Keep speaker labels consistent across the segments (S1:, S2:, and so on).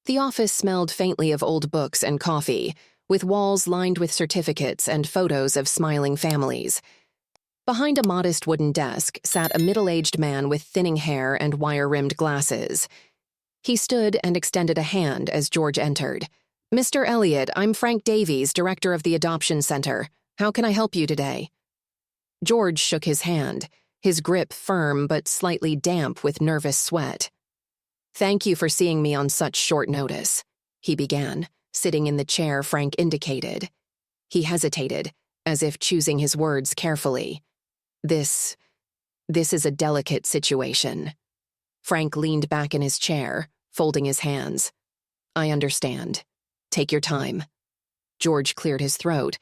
S1: The office smelled faintly of old books and coffee, with walls lined with certificates and photos of smiling families. Behind a modest wooden desk sat a middle-aged man with thinning hair and wire-rimmed glasses. He stood and extended a hand as George entered. "Mr. Elliott, I'm Frank Davies, director of the Adoption Center. How can I help you today?" George shook his hand, his grip firm but slightly damp with nervous sweat. "Thank you for seeing me on such short notice," he began, sitting in the chair Frank indicated. He hesitated, as if choosing his words carefully. This is a delicate situation." Frank leaned back in his chair, folding his hands. "I understand. Take your time." George cleared his throat.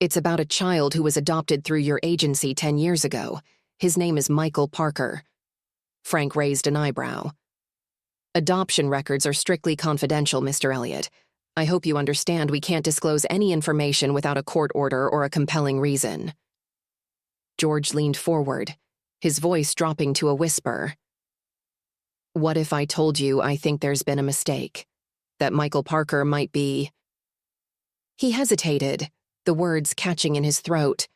S1: "It's about a child who was adopted through your agency 10 years ago. His name is Michael Parker." Frank raised an eyebrow. "Adoption records are strictly confidential, Mr. Elliott. I hope you understand we can't disclose any information without a court order or a compelling reason." George leaned forward, his voice dropping to a whisper. "What if I told you I think there's been a mistake? That Michael Parker might be—" He hesitated, the words catching in his throat.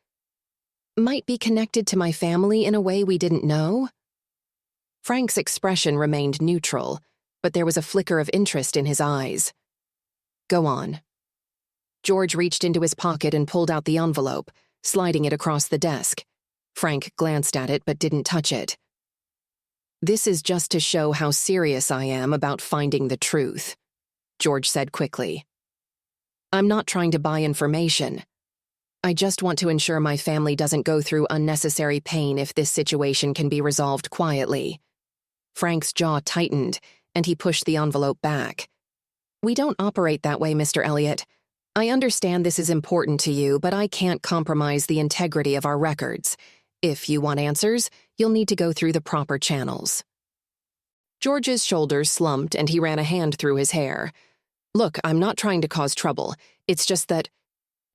S1: "Might be connected to my family in a way we didn't know?" Frank's expression remained neutral, but there was a flicker of interest in his eyes. "Go on." George reached into his pocket and pulled out the envelope, sliding it across the desk. Frank glanced at it but didn't touch it. "This is just to show how serious I am about finding the truth," George said quickly. "I'm not trying to buy information. I just want to ensure my family doesn't go through unnecessary pain if this situation can be resolved quietly." Frank's jaw tightened, and he pushed the envelope back. "We don't operate that way, Mr. Elliott. I understand this is important to you, but I can't compromise the integrity of our records. If you want answers, you'll need to go through the proper channels." George's shoulders slumped and he ran a hand through his hair. "Look, I'm not trying to cause trouble. It's just that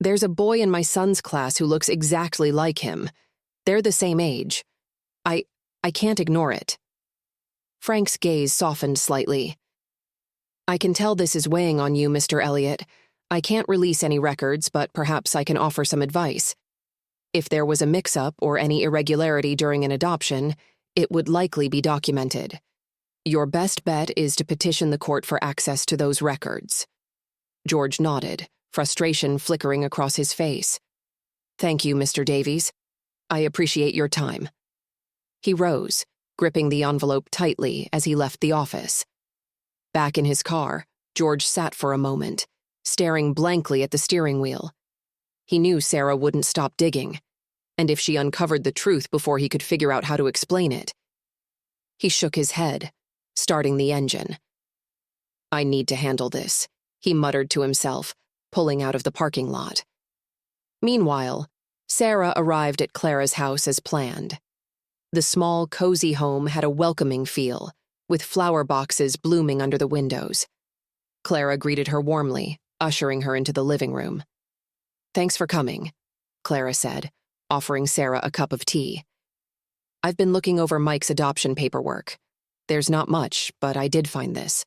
S1: there's a boy in my son's class who looks exactly like him. They're the same age. I can't ignore it." Frank's gaze softened slightly. "I can tell this is weighing on you, Mr. Elliott. I can't release any records, but perhaps I can offer some advice. If there was a mix-up or any irregularity during an adoption, it would likely be documented. Your best bet is to petition the court for access to those records." George nodded, frustration flickering across his face. "Thank you, Mr. Davies. I appreciate your time." He rose, gripping the envelope tightly as he left the office. Back in his car, George sat for a moment, staring blankly at the steering wheel. He knew Sarah wouldn't stop digging, and if she uncovered the truth before he could figure out how to explain it. He shook his head, starting the engine. "I need to handle this," he muttered to himself, pulling out of the parking lot. Meanwhile, Sarah arrived at Clara's house as planned. The small, cozy home had a welcoming feel, with flower boxes blooming under the windows. Clara greeted her warmly, ushering her into the living room. "Thanks for coming," Clara said, offering Sarah a cup of tea. "I've been looking over Mike's adoption paperwork. There's not much, but I did find this."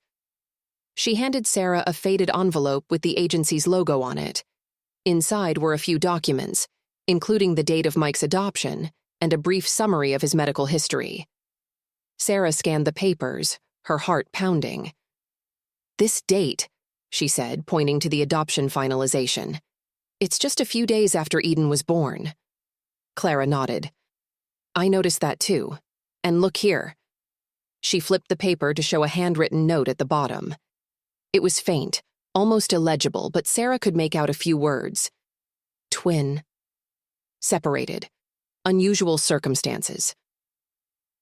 S1: She handed Sarah a faded envelope with the agency's logo on it. Inside were a few documents, including the date of Mike's adoption and a brief summary of his medical history. Sarah scanned the papers, her heart pounding. "This date," she said, pointing to the adoption finalization. "It's just a few days after Eden was born." Clara nodded. "I noticed that too. And look here." She flipped the paper to show a handwritten note at the bottom. It was faint, almost illegible, but Sarah could make out a few words. "Twin. Separated. Unusual circumstances."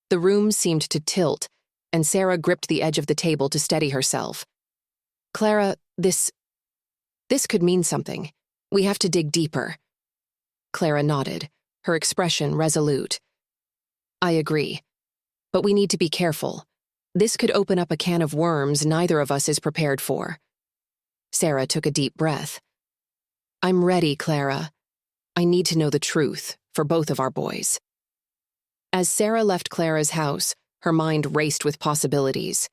S1: The room seemed to tilt, and Sarah gripped the edge of the table to steady herself. "Clara, this could mean something. We have to dig deeper." Clara nodded, her expression resolute. "I agree. But we need to be careful. This could open up a can of worms neither of us is prepared for." Sarah took a deep breath. "I'm ready, Clara. I need to know the truth for both of our boys." As Sarah left Clara's house, her mind raced with possibilities.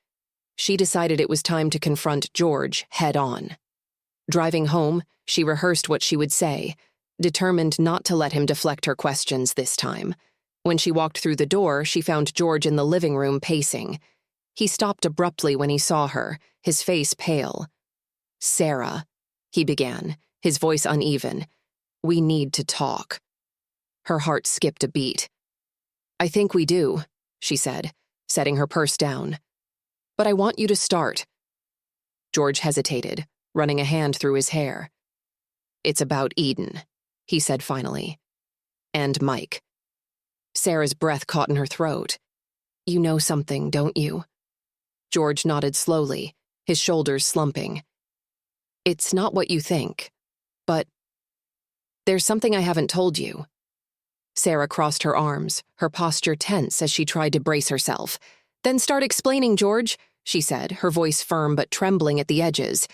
S1: She decided it was time to confront George head-on. Driving home, she rehearsed what she would say, determined not to let him deflect her questions this time. When she walked through the door, she found George in the living room pacing. He stopped abruptly when he saw her, his face pale. "Sarah," he began, his voice uneven. "We need to talk." Her heart skipped a beat. "I think we do," she said, setting her purse down. "But I want you to start." George hesitated, running a hand through his hair. "It's about Eden," he said finally. "And Mike." Sarah's breath caught in her throat. "You know something, don't you?" George nodded slowly, his shoulders slumping. "It's not what you think, but there's something I haven't told you." Sarah crossed her arms, her posture tense as she tried to brace herself. "Then start explaining, George," she said, her voice firm but trembling at the edges.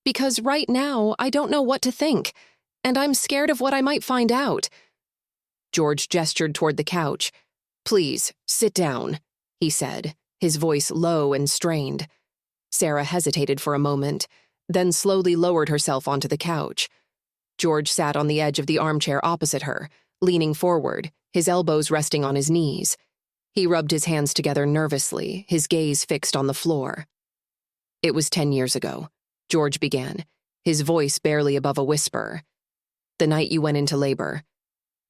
S1: "Because right now, I don't know what to think, and I'm scared of what I might find out." George gestured toward the couch. "Please, sit down," he said, his voice low and strained. Sarah hesitated for a moment, then slowly lowered herself onto the couch. George sat on the edge of the armchair opposite her, leaning forward, his elbows resting on his knees. He rubbed his hands together nervously, his gaze fixed on the floor. "It was 10 years ago," George began, his voice barely above a whisper. "The night you went into labor.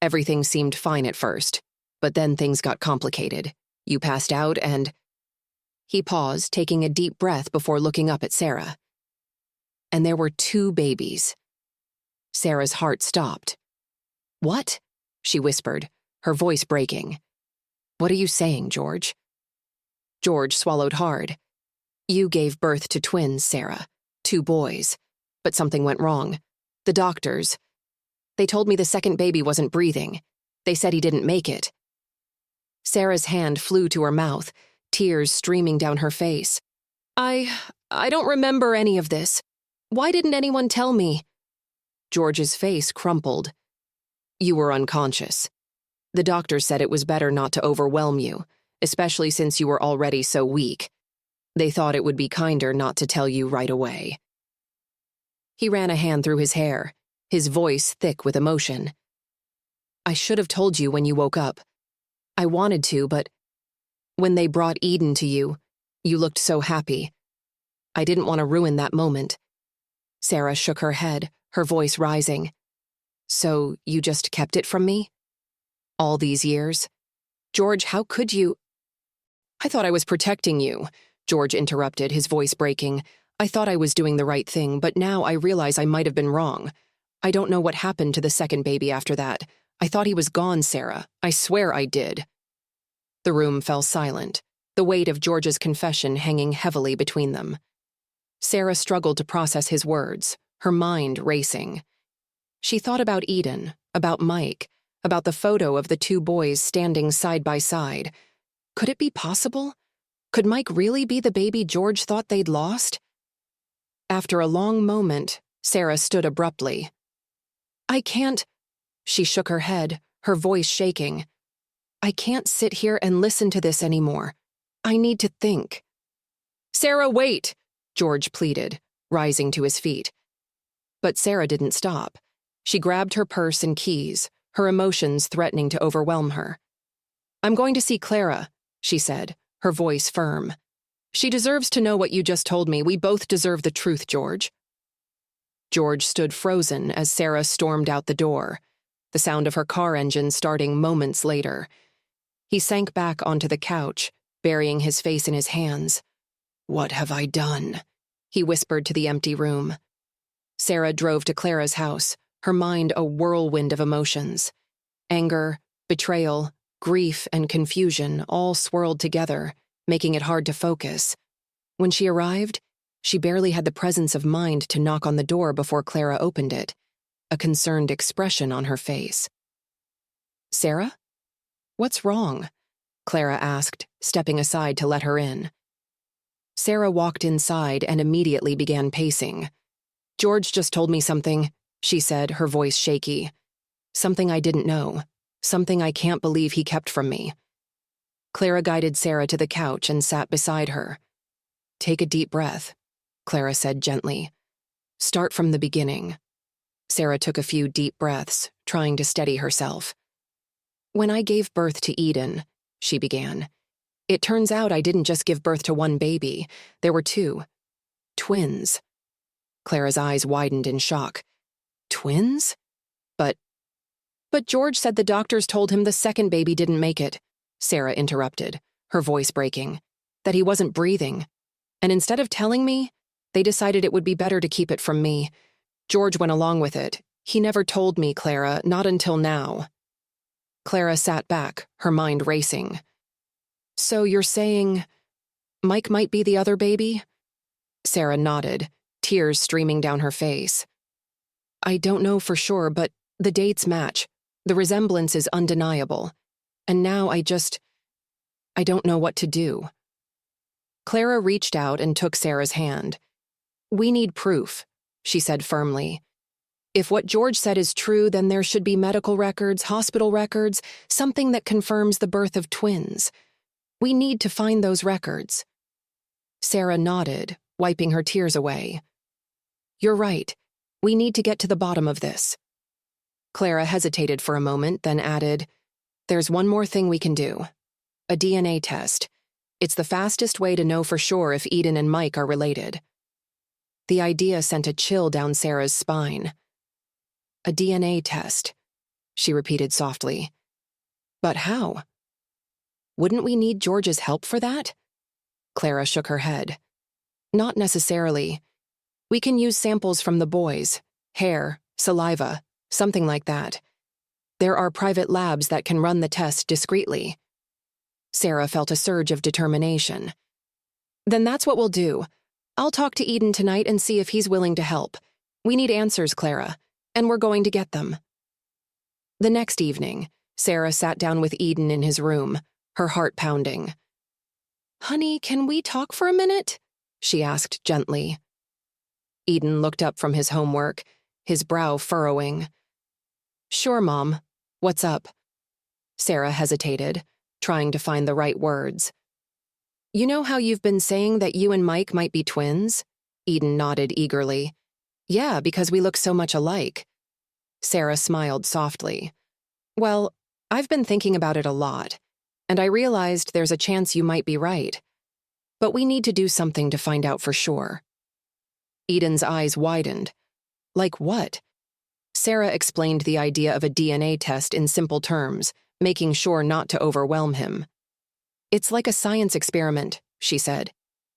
S1: Everything seemed fine at first, but then things got complicated. You passed out and—" He paused, taking a deep breath before looking up at Sarah. "And there were 2 babies." Sarah's heart stopped. "What?" she whispered, her voice breaking. "What are you saying, George?" George swallowed hard. "You gave birth to twins, Sarah. 2 boys. But something went wrong. The doctors. They told me the second baby wasn't breathing. They said he didn't make it." Sarah's hand flew to her mouth, tears streaming down her face. I don't remember any of this. Why didn't anyone tell me?" George's face crumpled. "You were unconscious. The doctor said it was better not to overwhelm you, especially since you were already so weak. They thought it would be kinder not to tell you right away." He ran a hand through his hair, his voice thick with emotion. "I should have told you when you woke up. I wanted to, but when they brought Eden to you, you looked so happy. I didn't want to ruin that moment." Sarah shook her head, her voice rising. "So you just kept it from me? All these years? George, how could you—" "I thought I was protecting you," George interrupted, his voice breaking. "I thought I was doing the right thing, but now I realize I might have been wrong. I don't know what happened to the second baby after that. I thought he was gone, Sarah. I swear I did." The room fell silent, the weight of George's confession hanging heavily between them. Sarah struggled to process his words, her mind racing. She thought about Eden, about Mike, about the photo of the 2 boys standing side by side. Could it be possible? Could Mike really be the baby George thought they'd lost? After a long moment, Sarah stood abruptly. "I can't—" She shook her head, her voice shaking. "I can't sit here and listen to this anymore. I need to think." "Sarah, wait!" George pleaded, rising to his feet. But Sarah didn't stop. She grabbed her purse and keys, her emotions threatening to overwhelm her. "I'm going to see Clara," she said, her voice firm. "She deserves to know what you just told me. We both deserve the truth, George." George stood frozen as Sarah stormed out the door, the sound of her car engine starting moments later. He sank back onto the couch, burying his face in his hands. "What have I done?" he whispered to the empty room. Sarah drove to Clara's house, her mind a whirlwind of emotions. Anger, betrayal, grief, and confusion all swirled together, making it hard to focus. When she arrived, she barely had the presence of mind to knock on the door before Clara opened it, a concerned expression on her face. "Sarah? What's wrong?" Clara asked, stepping aside to let her in. Sarah walked inside and immediately began pacing. "George just told me something," she said, her voice shaky. "Something I didn't know. Something I can't believe he kept from me." Clara guided Sarah to the couch and sat beside her. Take a deep breath, Clara said gently. Start from the beginning. Sarah took a few deep breaths, trying to steady herself. When I gave birth to Eden, she began, it turns out I didn't just give birth to one baby. There were two. Twins. Clara's eyes widened in shock. Twins? But George said the doctors told him the second baby didn't make it, Sarah interrupted, her voice breaking, that he wasn't breathing. And instead of telling me, they decided it would be better to keep it from me. George went along with it. He never told me, Clara, not until now. Clara sat back, her mind racing. So you're saying Mike might be the other baby? Sarah nodded, tears streaming down her face. I don't know for sure, but the dates match. The resemblance is undeniable. And now I don't know what to do. Clara reached out and took Sarah's hand. We need proof, she said firmly. If what George said is true, then there should be medical records, hospital records, something that confirms the birth of twins. We need to find those records. Sarah nodded, wiping her tears away. You're right. We need to get to the bottom of this. Clara hesitated for a moment, then added, There's one more thing we can do. A DNA test. It's the fastest way to know for sure if Eden and Mike are related. The idea sent a chill down Sarah's spine. A DNA test, she repeated softly. But how? Wouldn't we need George's help for that? Clara shook her head. Not necessarily. We can use samples from the boys, hair, saliva, something like that. There are private labs that can run the test discreetly. Sarah felt a surge of determination. Then that's what we'll do. I'll talk to Eden tonight and see if he's willing to help. We need answers, Clara, and we're going to get them. The next evening, Sarah sat down with Eden in his room, her heart pounding. Honey, can we talk for a minute? She asked gently. Eden looked up from his homework, his brow furrowing. Sure, Mom. What's up? Sarah hesitated, trying to find the right words. You know how you've been saying that you and Mike might be twins? Eden nodded eagerly. Yeah, because we look so much alike. Sarah smiled softly. Well, I've been thinking about it a lot, and I realized there's a chance you might be right. But we need to do something to find out for sure. Eden's eyes widened. Like what? Sarah explained the idea of a DNA test in simple terms, making sure not to overwhelm him. It's like a science experiment, she said.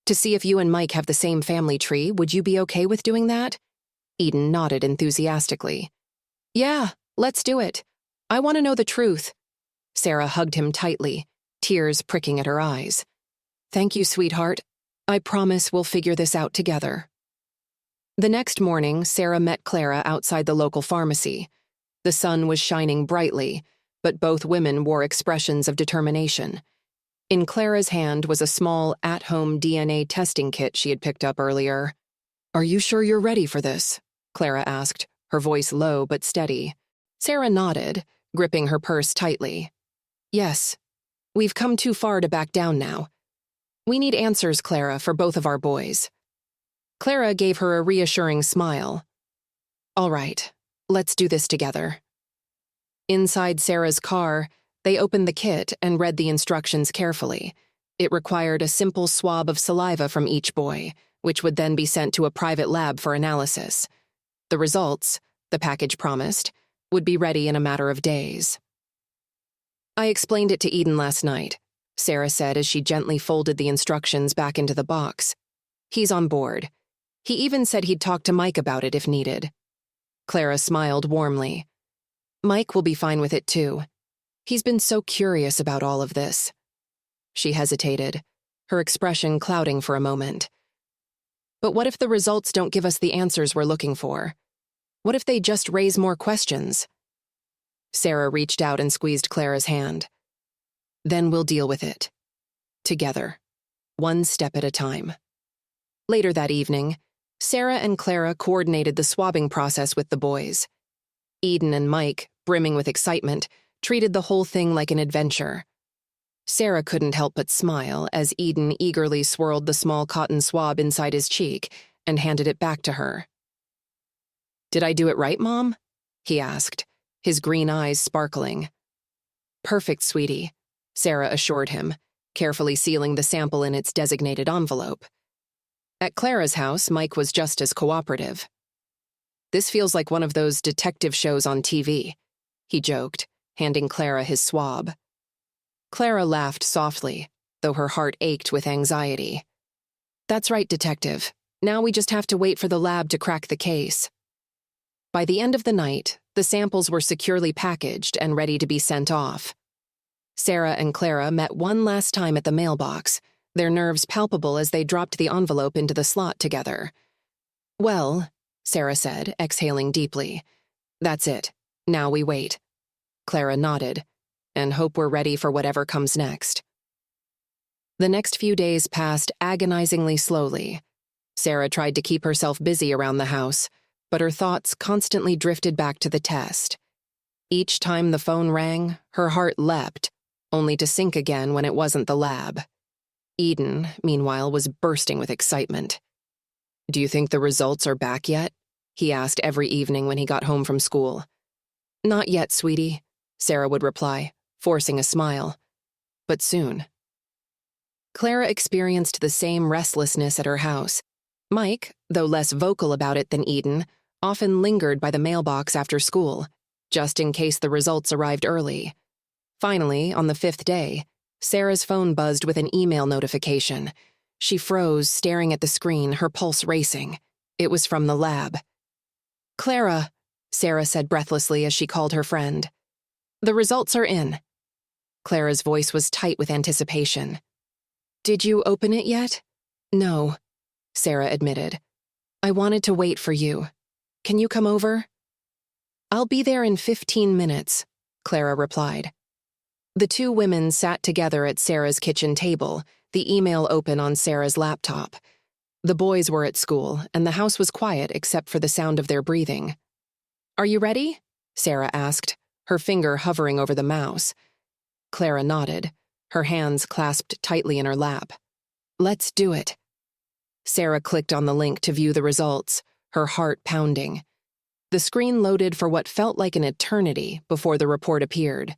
S1: To see if you and Mike have the same family tree, would you be okay with doing that? Eden nodded enthusiastically. Yeah, let's do it. I want to know the truth. Sarah hugged him tightly, tears pricking at her eyes. Thank you, sweetheart. I promise we'll figure this out together. The next morning, Sarah met Clara outside the local pharmacy. The sun was shining brightly, but both women wore expressions of determination. In Clara's hand was a small, at-home DNA testing kit she had picked up earlier. Are you sure you're ready for this? Clara asked, her voice low but steady. Sarah nodded, gripping her purse tightly. Yes. We've come too far to back down now. We need answers, Clara, for both of our boys. Clara gave her a reassuring smile. All right, let's do this together. Inside Sarah's car, they opened the kit and read the instructions carefully. It required a simple swab of saliva from each boy, which would then be sent to a private lab for analysis. The results, the package promised, would be ready in a matter of days. I explained it to Eden last night, Sarah said as she gently folded the instructions back into the box. He's on board. He even said he'd talk to Mike about it if needed. Clara smiled warmly. Mike will be fine with it too. He's been so curious about all of this. She hesitated, her expression clouding for a moment. But what if the results don't give us the answers we're looking for? What if they just raise more questions? Sarah reached out and squeezed Clara's hand. Then we'll deal with it. Together. One step at a time. Later that evening, Sarah and Clara coordinated the swabbing process with the boys. Eden and Mike, brimming with excitement, treated the whole thing like an adventure. Sarah couldn't help but smile as Eden eagerly swirled the small cotton swab inside his cheek and handed it back to her. "Did I do it right, Mom?" he asked, his green eyes sparkling. "Perfect, sweetie," Sarah assured him, carefully sealing the sample in its designated envelope. At Clara's house, Mike was just as cooperative. "This feels like one of those detective shows on TV," he joked, handing Clara his swab. Clara laughed softly, though her heart ached with anxiety. "That's right, Detective. Now we just have to wait for the lab to crack the case." By the end of the night, the samples were securely packaged and ready to be sent off. Sarah and Clara met one last time at the mailbox, their nerves palpable as they dropped the envelope into the slot together. "Well," Sarah said, exhaling deeply, "that's it. Now we wait." Clara nodded, "And hope we're ready for whatever comes next." The next few days passed agonizingly slowly. Sarah tried to keep herself busy around the house, but her thoughts constantly drifted back to the test. Each time the phone rang, her heart leapt, only to sink again when it wasn't the lab. Eden, meanwhile, was bursting with excitement. "Do you think the results are back yet?" he asked every evening when he got home from school. "Not yet, sweetie," Sarah would reply, forcing a smile. "But soon." Clara experienced the same restlessness at her house. Mike, though less vocal about it than Eden, often lingered by the mailbox after school, just in case the results arrived early. Finally, on the 5th day, Sarah's phone buzzed with an email notification. She froze, staring at the screen, her pulse racing. It was from the lab. "Clara," Sarah said breathlessly as she called her friend. "The results are in." Clara's voice was tight with anticipation. "Did you open it yet?" "No," Sarah admitted. "I wanted to wait for you. Can you come over?" "I'll be there in 15 minutes," Clara replied. The two women sat together at Sarah's kitchen table, the email open on Sarah's laptop. The boys were at school, and the house was quiet except for the sound of their breathing. "Are you ready?" Sarah asked, her finger hovering over the mouse. Clara nodded, her hands clasped tightly in her lap. "Let's do it." Sarah clicked on the link to view the results, her heart pounding. The screen loaded for what felt like an eternity before the report appeared.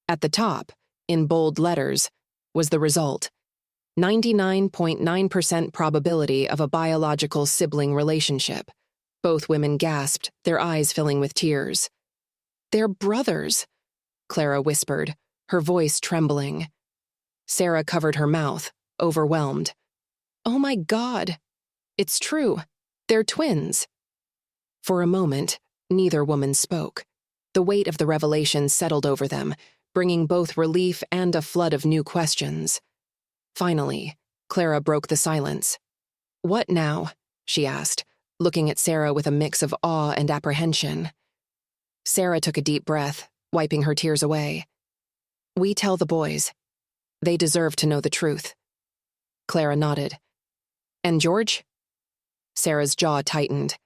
S1: At the top, in bold letters, was the result: 99.9% probability of a biological sibling relationship. Both women gasped, their eyes filling with tears. "They're brothers," Clara whispered, her voice trembling. Sarah covered her mouth, overwhelmed. "Oh my God! It's true. They're twins." For a moment, neither woman spoke. The weight of the revelation settled over them, bringing both relief and a flood of new questions. Finally, Clara broke the silence. "What now?" she asked, looking at Sarah with a mix of awe and apprehension. Sarah took a deep breath, wiping her tears away. "We tell the boys. They deserve to know the truth." Clara nodded. "And George?" Sarah's jaw tightened.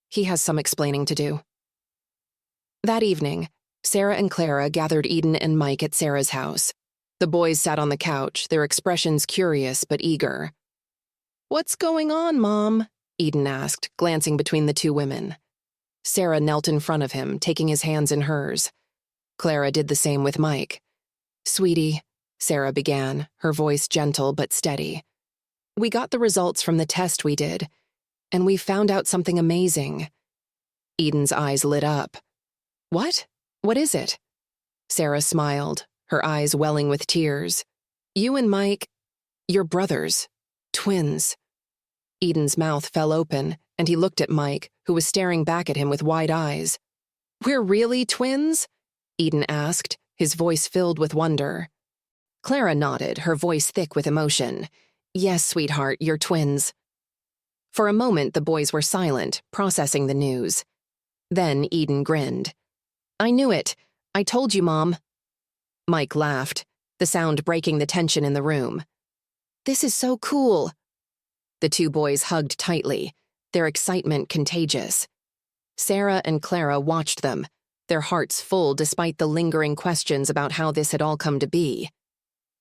S1: "He has some explaining to do." That evening, Sarah and Clara gathered Eden and Mike at Sarah's house. The boys sat on the couch, their expressions curious but eager. "What's going on, Mom?" Eden asked, glancing between the two women. Sarah knelt in front of him, taking his hands in hers. Clara did the same with Mike. "Sweetie," Sarah began, her voice gentle but steady. "We got the results from the test we did, and we found out something amazing." Eden's eyes lit up. "What? What is it?" Sarah smiled, her eyes welling with tears. "You and Mike, you're brothers. Twins." Eden's mouth fell open, and he looked at Mike, who was staring back at him with wide eyes. "We're really twins?" Eden asked, his voice filled with wonder. Clara nodded, her voice thick with emotion. "Yes, sweetheart, you're twins." For a moment, the boys were silent, processing the news. Then Eden grinned. "I knew it. I told you, Mom." Mike laughed, the sound breaking the tension in the room. "This is so cool." The two boys hugged tightly, their excitement contagious. Sarah and Clara watched them, their hearts full despite the lingering questions about how this had all come to be.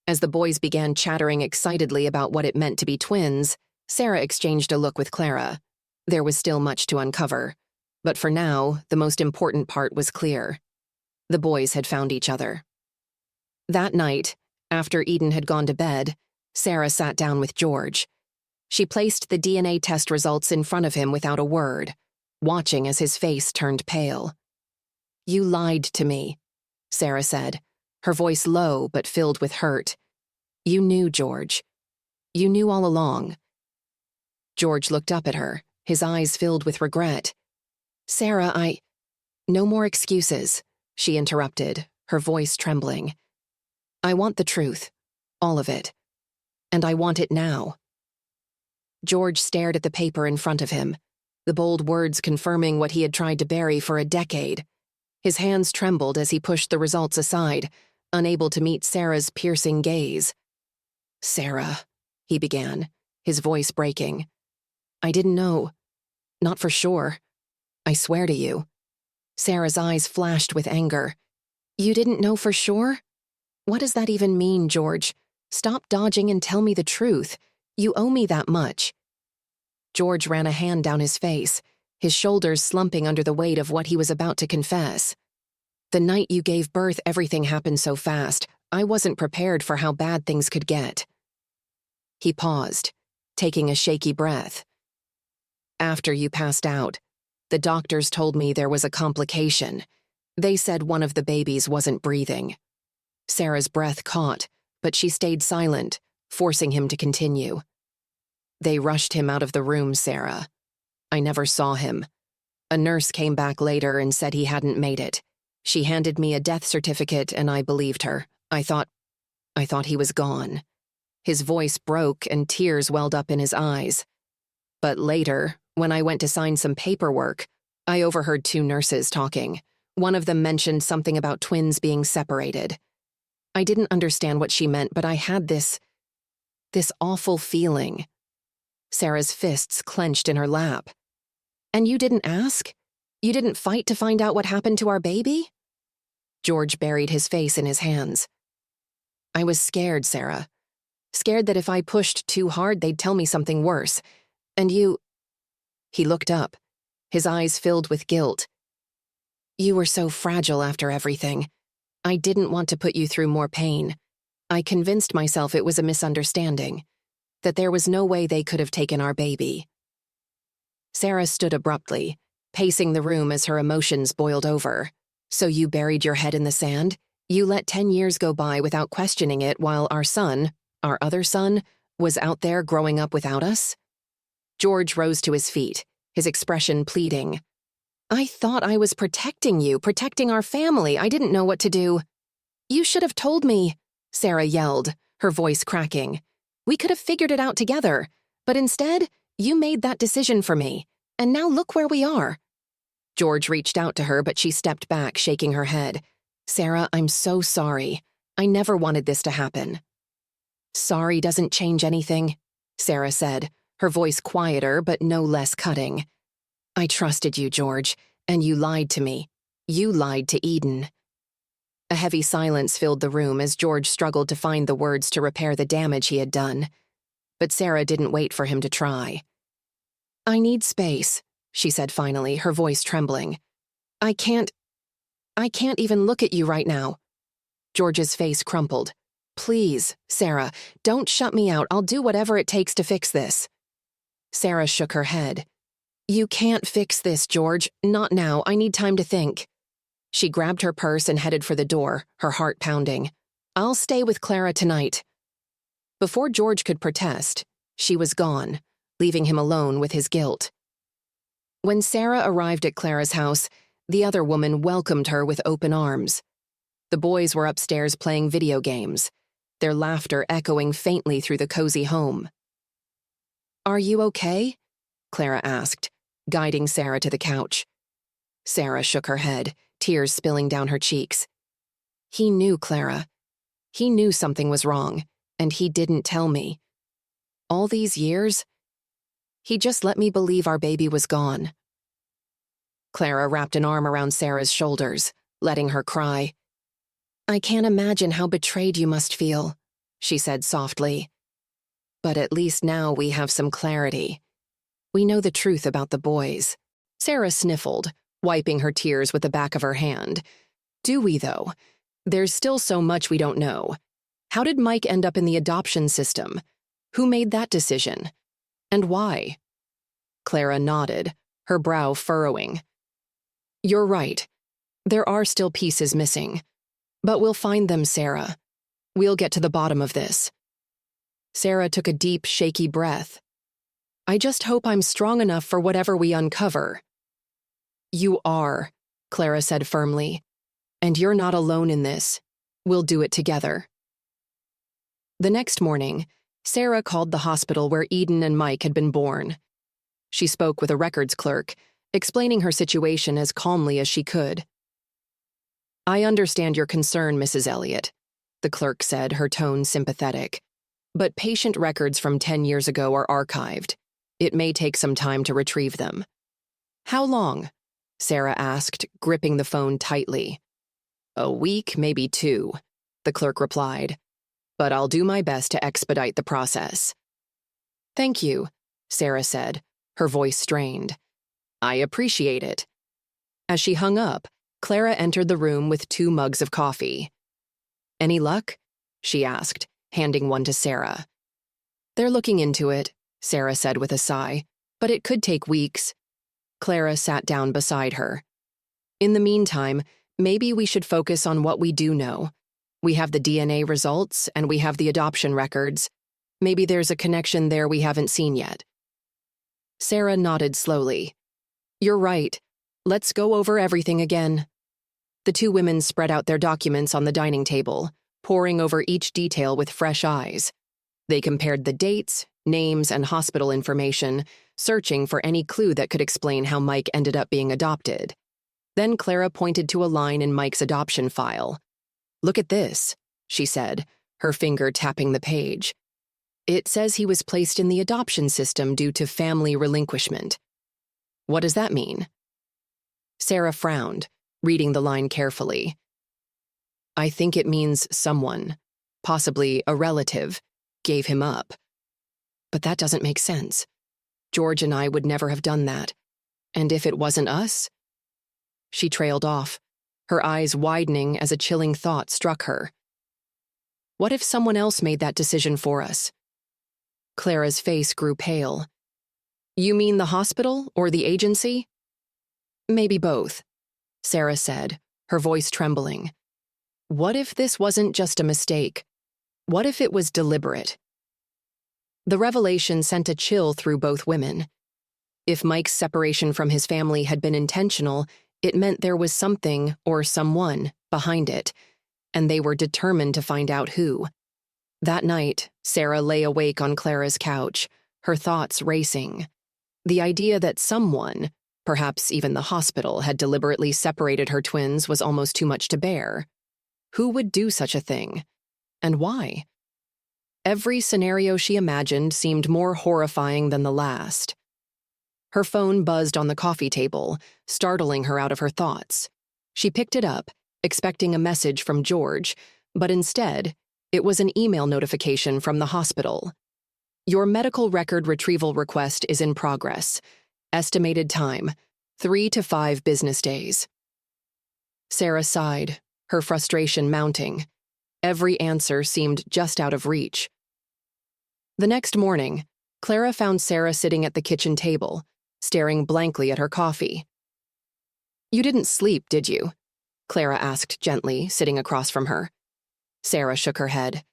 S1: As the boys began chattering excitedly about what it meant to be twins, Sarah exchanged a look with Clara. There was still much to uncover, but for now, the most important part was clear. The boys had found each other. That night, after Eden had gone to bed, Sarah sat down with George. She placed the DNA test results in front of him without a word, watching as his face turned pale. "You lied to me," Sarah said, her voice low but filled with hurt. "You knew, George. You knew all along." George looked up at her, his eyes filled with regret. "Sarah, No more excuses," she interrupted, her voice trembling. "I want the truth, all of it. And I want it now." George stared at the paper in front of him, the bold words confirming what he had tried to bury for a decade. His hands trembled as he pushed the results aside, unable to meet Sarah's piercing gaze. "Sarah," he began, his voice breaking. "I didn't know. Not for sure. I swear to you." Sarah's eyes flashed with anger. "You didn't know for sure? What does that even mean, George? Stop dodging and tell me the truth. You owe me that much." George ran a hand down his face, his shoulders slumping under the weight of what he was about to confess. "The night you gave birth, everything happened so fast. I wasn't prepared for how bad things could get." He paused, taking a shaky breath. "After you passed out, the doctors told me there was a complication. They said one of the babies wasn't breathing." Sarah's breath caught, but she stayed silent, forcing him to continue. "They rushed him out of the room, Sarah. I never saw him. A nurse came back later and said he hadn't made it. She handed me a death certificate and I believed her. I thought he was gone." His voice broke and tears welled up in his eyes. "But later, when I went to sign some paperwork, I overheard two nurses talking. One of them mentioned something about twins being separated. I didn't understand what she meant, but I had this awful feeling." Sarah's fists clenched in her lap. "And you didn't ask? You didn't fight to find out what happened to our baby?" George buried his face in his hands. "I was scared, Sarah. Scared that if I pushed too hard, they'd tell me something worse. And you—" He looked up, his eyes filled with guilt. "You were so fragile after everything. I didn't want to put you through more pain. I convinced myself it was a misunderstanding, that there was no way they could have taken our baby." Sarah stood abruptly, pacing the room as her emotions boiled over. "So you buried your head in the sand? You let 10 years go by without questioning it while our son, our other son, was out there growing up without us?" George rose to his feet, his expression pleading. "I thought I was protecting you, protecting our family. I didn't know what to do." "You should have told me," Sarah yelled, her voice cracking. "We could have figured it out together. But instead, you made that decision for me. And now look where we are." George reached out to her, but she stepped back, shaking her head. "Sarah, I'm so sorry. I never wanted this to happen." "Sorry doesn't change anything," Sarah said, her voice quieter but no less cutting. "I trusted you, George, and you lied to me. You lied to Eden." A heavy silence filled the room as George struggled to find the words to repair the damage he had done. But Sarah didn't wait for him to try. "I need space," she said finally, her voice trembling. I can't even look at you right now." George's face crumpled. "Please, Sarah, don't shut me out. I'll do whatever it takes to fix this." Sarah shook her head. "You can't fix this, George. Not now. I need time to think." She grabbed her purse and headed for the door, her heart pounding. "I'll stay with Clara tonight." Before George could protest, she was gone, leaving him alone with his guilt. When Sarah arrived at Clara's house, the other woman welcomed her with open arms. The boys were upstairs playing video games, their laughter echoing faintly through the cozy home. "Are you okay?" Clara asked, guiding Sarah to the couch. Sarah shook her head, tears spilling down her cheeks. "He knew, Clara. He knew something was wrong, and he didn't tell me. All these years, he just let me believe our baby was gone." Clara wrapped an arm around Sarah's shoulders, letting her cry. "I can't imagine how betrayed you must feel." she said softly. But at least now we have some clarity. We know the truth about the boys. Sarah sniffled, wiping her tears with the back of her hand. Do we, though? There's still so much we don't know. How did Mike end up in the adoption system? Who made that decision? And why? Clara nodded, her brow furrowing. You're right. There are still pieces missing. But we'll find them, Sarah. We'll get to the bottom of this. Sarah took a deep, shaky breath. I just hope I'm strong enough for whatever we uncover. You are, Clara said firmly. And you're not alone in this. We'll do it together. The next morning, Sarah called the hospital where Eden and Mike had been born. She spoke with a records clerk, explaining her situation as calmly as she could. I understand your concern, Mrs. Elliott, the clerk said, her tone sympathetic. But patient records from 10 years ago are archived. It may take some time to retrieve them. How long? Sarah asked, gripping the phone tightly. A week, maybe 2, the clerk replied. But I'll do my best to expedite the process. Thank you, Sarah said, her voice strained. I appreciate it. As she hung up, Clara entered the room with 2 mugs of coffee. Any luck? She asked, handing one to Sarah. They're looking into it, Sarah said with a sigh, but it could take weeks. Clara sat down beside her. In the meantime, maybe we should focus on what we do know. We have the DNA results, and we have the adoption records. Maybe there's a connection there we haven't seen yet. Sarah nodded slowly. You're right. Let's go over everything again. The 2 women spread out their documents on the dining table, poring over each detail with fresh eyes. They compared the dates, names, and hospital information, searching for any clue that could explain how Mike ended up being adopted. Then Clara pointed to a line in Mike's adoption file. Look at this, she said, her finger tapping the page. It says he was placed in the adoption system due to family relinquishment. What does that mean? Sarah frowned, reading the line carefully. I think it means someone, possibly a relative, gave him up. But that doesn't make sense. George and I would never have done that. And if it wasn't us? She trailed off, her eyes widening as a chilling thought struck her. What if someone else made that decision for us? Clara's face grew pale. You mean the hospital or the agency? Maybe both, Sarah said, her voice trembling. What if this wasn't just a mistake? What if it was deliberate? The revelation sent a chill through both women. If Mike's separation from his family had been intentional, it meant there was something or someone behind it, and they were determined to find out who. That night, Sarah lay awake on Clara's couch, her thoughts racing. The idea that someone, perhaps even the hospital, had deliberately separated her twins was almost too much to bear. Who would do such a thing? And why? Every scenario she imagined seemed more horrifying than the last. Her phone buzzed on the coffee table, startling her out of her thoughts. She picked it up, expecting a message from George, but instead, it was an email notification from the hospital. Your medical record retrieval request is in progress. Estimated time, 3 to 5 business days. Sarah sighed, her frustration mounting. Every answer seemed just out of reach. The next morning, Clara found Sarah sitting at the kitchen table, staring blankly at her coffee. You didn't sleep, did you? Clara asked gently, sitting across from her. Sarah shook her head.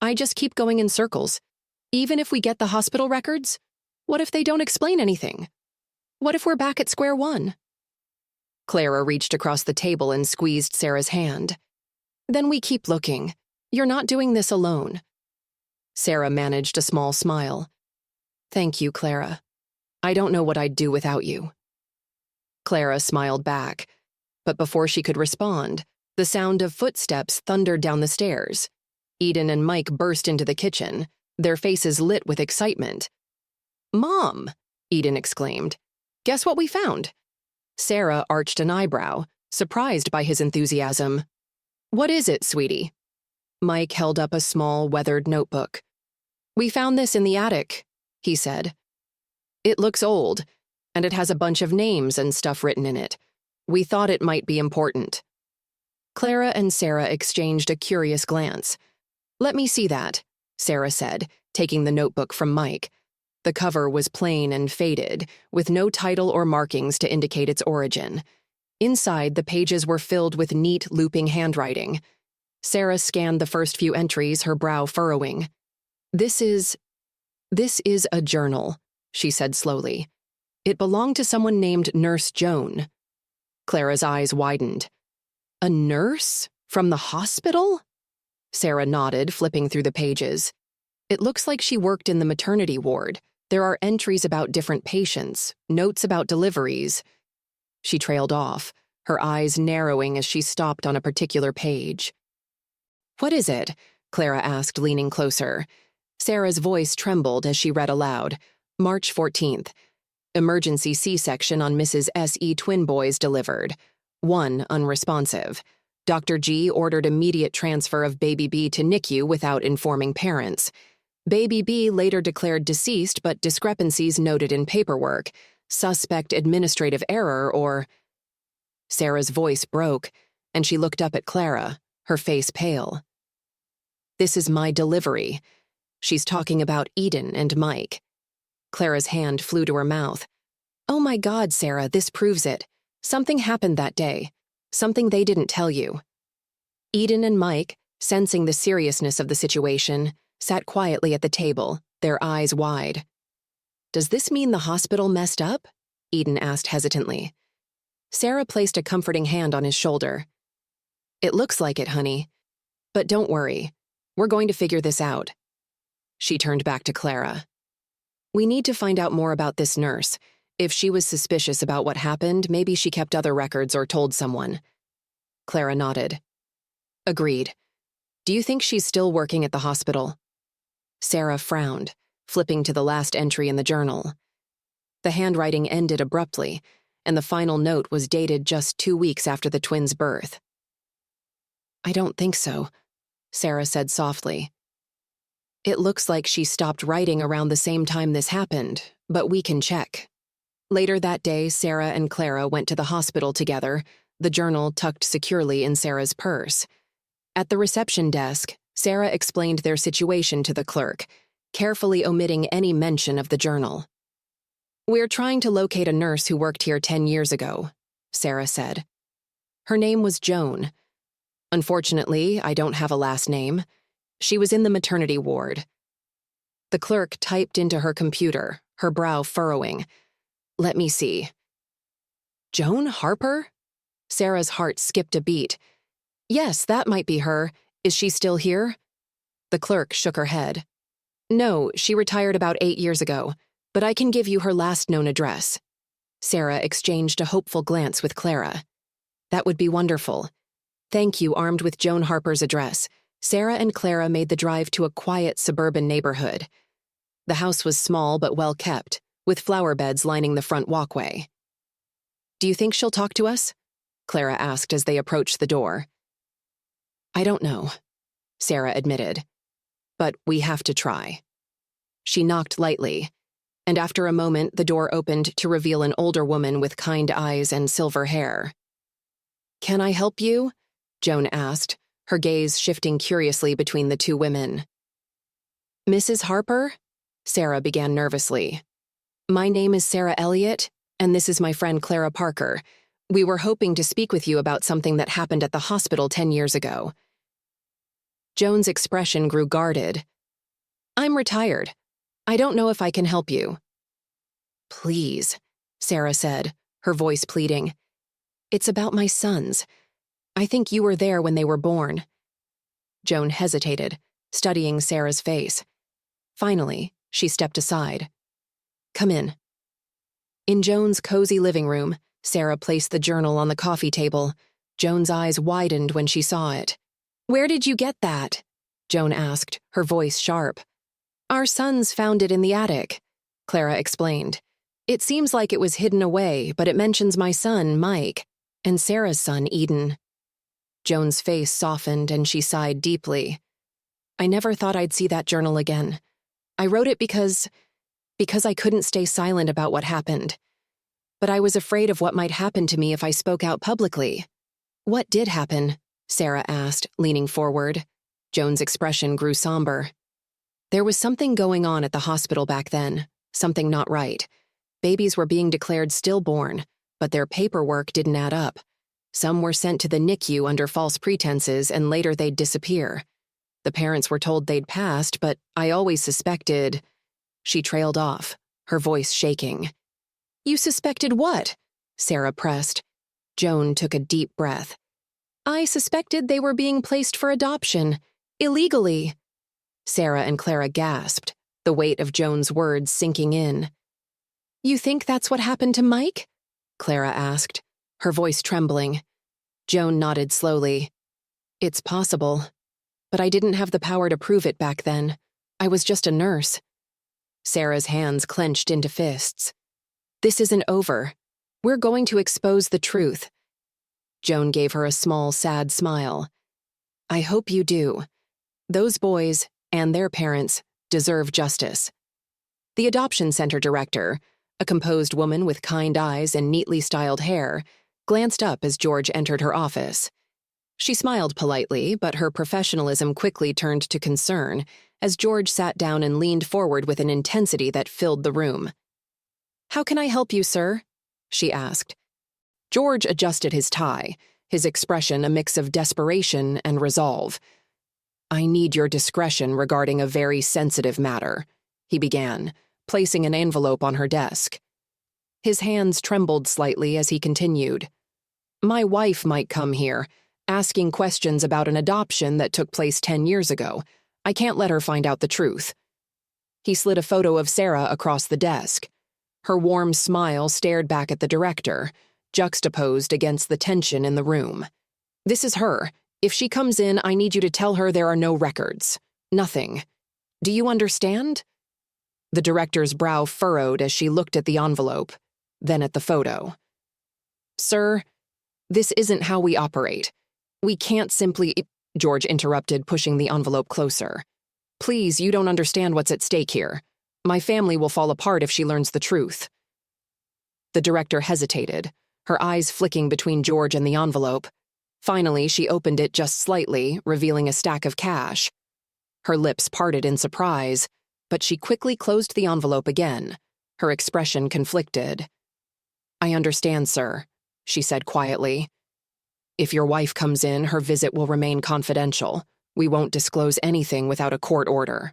S1: I just keep going in circles. Even if we get the hospital records, what if they don't explain anything? What if we're back at square one? Clara reached across the table and squeezed Sarah's hand. Then we keep looking. You're not doing this alone. Sarah managed a small smile. Thank you, Clara. I don't know what I'd do without you. Clara smiled back, but before she could respond, the sound of footsteps thundered down the stairs. Eden and Mike burst into the kitchen, their faces lit with excitement. Mom, Eden exclaimed. Guess what we found? Sarah arched an eyebrow, surprised by his enthusiasm. What is it, sweetie? Mike held up a small, weathered notebook. "We found this in the attic," he said. "It looks old, and it has a bunch of names and stuff written in it. We thought it might be important." Clara and Sarah exchanged a curious glance. "Let me see that," Sarah said, taking the notebook from Mike. The cover was plain and faded, with no title or markings to indicate its origin. Inside, the pages were filled with neat, looping handwriting. Sarah scanned the first few entries, her brow furrowing. This is a journal," she said slowly. "It belonged to someone named Nurse Joan." Clara's eyes widened. "A nurse? From the hospital?" Sarah nodded, flipping through the pages. "It looks like she worked in the maternity ward. There are entries about different patients, notes about deliveries." She trailed off, her eyes narrowing as she stopped on a particular page. "What is it?" Clara asked, leaning closer. Sarah's voice trembled as she read aloud. March 14th. Emergency C-section on Mrs. S.E. twin boys delivered. 1 unresponsive. Dr. G ordered immediate transfer of baby B to NICU without informing parents. Baby B later declared deceased, but discrepancies noted in paperwork. Suspect administrative error or... Sarah's voice broke, and she looked up at Clara, her face pale. "This is my delivery." She's talking about Eden and Mike. Clara's hand flew to her mouth. "Oh my God, Sarah, this proves it. Something happened that day. Something they didn't tell you." Eden and Mike, sensing the seriousness of the situation, sat quietly at the table, their eyes wide. "Does this mean the hospital messed up?" Eden asked hesitantly. Sarah placed a comforting hand on his shoulder. "It looks like it, honey. But don't worry. We're going to figure this out." She turned back to Clara. "We need to find out more about this nurse. If she was suspicious about what happened, maybe she kept other records or told someone." Clara nodded. "Agreed. Do you think she's still working at the hospital?" Sarah frowned, flipping to the last entry in the journal. The handwriting ended abruptly, and the final note was dated just 2 weeks after the twins' birth. "I don't think so," Sarah said softly. "It looks like she stopped writing around the same time this happened, but we can check." Later that day, Sarah and Clara went to the hospital together, the journal tucked securely in Sarah's purse. At the reception desk, Sarah explained their situation to the clerk, carefully omitting any mention of the journal. "We're trying to locate a nurse who worked here 10 years ago," Sarah said. "Her name was Joan. Unfortunately, I don't have a last name. She was in the maternity ward." The clerk typed into her computer, her brow furrowing. "Let me see." "Joan Harper?" Sarah's heart skipped a beat. "Yes, that might be her. Is she still here?" The clerk shook her head. "No, she retired about 8 years ago, but I can give you her last known address." Sarah exchanged a hopeful glance with Clara. "That would be wonderful. Thank you." Armed with Joan Harper's address, Sarah and Clara made the drive to a quiet suburban neighborhood. The house was small but well kept, with flower beds lining the front walkway. "Do you think she'll talk to us?" Clara asked as they approached the door. "I don't know," Sarah admitted. "But we have to try." She knocked lightly, and after a moment the door opened to reveal an older woman with kind eyes and silver hair. "Can I help you?" Joan asked, her gaze shifting curiously between the two women. "Mrs. Harper?" Sarah began nervously. "My name is Sarah Elliott, and this is my friend Clara Parker. We were hoping to speak with you about something that happened at the hospital 10 years ago." Joan's expression grew guarded. "I'm retired. I don't know if I can help you." "Please," Sarah said, her voice pleading. "It's about my sons. I think you were there when they were born." Joan hesitated, studying Sarah's face. Finally, she stepped aside. "Come in." In Joan's cozy living room, Sarah placed the journal on the coffee table. Joan's eyes widened when she saw it. "Where did you get that?" Joan asked, her voice sharp. "Our sons found it in the attic," Clara explained. "It seems like it was hidden away, but it mentions my son, Mike, and Sarah's son, Eden." Joan's face softened and she sighed deeply. I never thought I'd see that journal again. I wrote it because I couldn't stay silent about what happened. But I was afraid of what might happen to me if I spoke out publicly. What did happen? Sarah asked, leaning forward. Joan's expression grew somber. There was something going on at the hospital back then, something not right. Babies were being declared stillborn, but their paperwork didn't add up. Some were sent to the NICU under false pretenses, and later they'd disappear. The parents were told they'd passed, but I always suspected... She trailed off, her voice shaking. You suspected what? Sarah pressed. Joan took a deep breath. I suspected they were being placed for adoption, illegally. Sarah and Clara gasped, the weight of Joan's words sinking in. You think that's what happened to Mike? Clara asked, her voice trembling. Joan nodded slowly. It's possible, but I didn't have the power to prove it back then. I was just a nurse. Sarah's hands clenched into fists. This isn't over. We're going to expose the truth. Joan gave her a small, sad smile. I hope you do. Those boys, and their parents, deserve justice. The adoption center director, a composed woman with kind eyes and neatly styled hair, glanced up as George entered her office. She smiled politely, but her professionalism quickly turned to concern as George sat down and leaned forward with an intensity that filled the room. How can I help you, sir? She asked. George adjusted his tie, his expression a mix of desperation and resolve. I need your discretion regarding a very sensitive matter, he began, placing an envelope on her desk. His hands trembled slightly as he continued. My wife might come here, asking questions about an adoption that took place 10 years ago. I can't let her find out the truth. He slid a photo of Sarah across the desk. Her warm smile stared back at the director, juxtaposed against the tension in the room. This is her. If she comes in, I need you to tell her there are no records. Nothing. Do you understand? The director's brow furrowed as she looked at the envelope, then at the photo. Sir, this isn't how we operate. We can't simply... George interrupted, pushing the envelope closer. Please, you don't understand what's at stake here. My family will fall apart if she learns the truth. The director hesitated, her eyes flicking between George and the envelope. Finally, she opened it just slightly, revealing a stack of cash. Her lips parted in surprise, but she quickly closed the envelope again, her expression conflicted. I understand, sir, she said quietly. If your wife comes in, her visit will remain confidential. We won't disclose anything without a court order.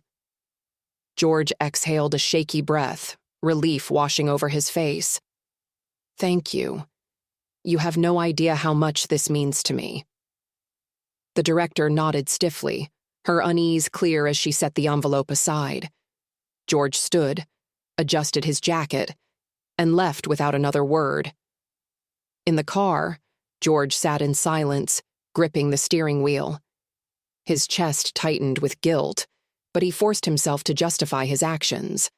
S1: George exhaled a shaky breath, relief washing over his face. Thank you. You have no idea how much this means to me. The director nodded stiffly, her unease clear as she set the envelope aside. George stood, adjusted his jacket, and left without another word. In the car, George sat in silence, gripping the steering wheel. His chest tightened with guilt, but he forced himself to justify his actions.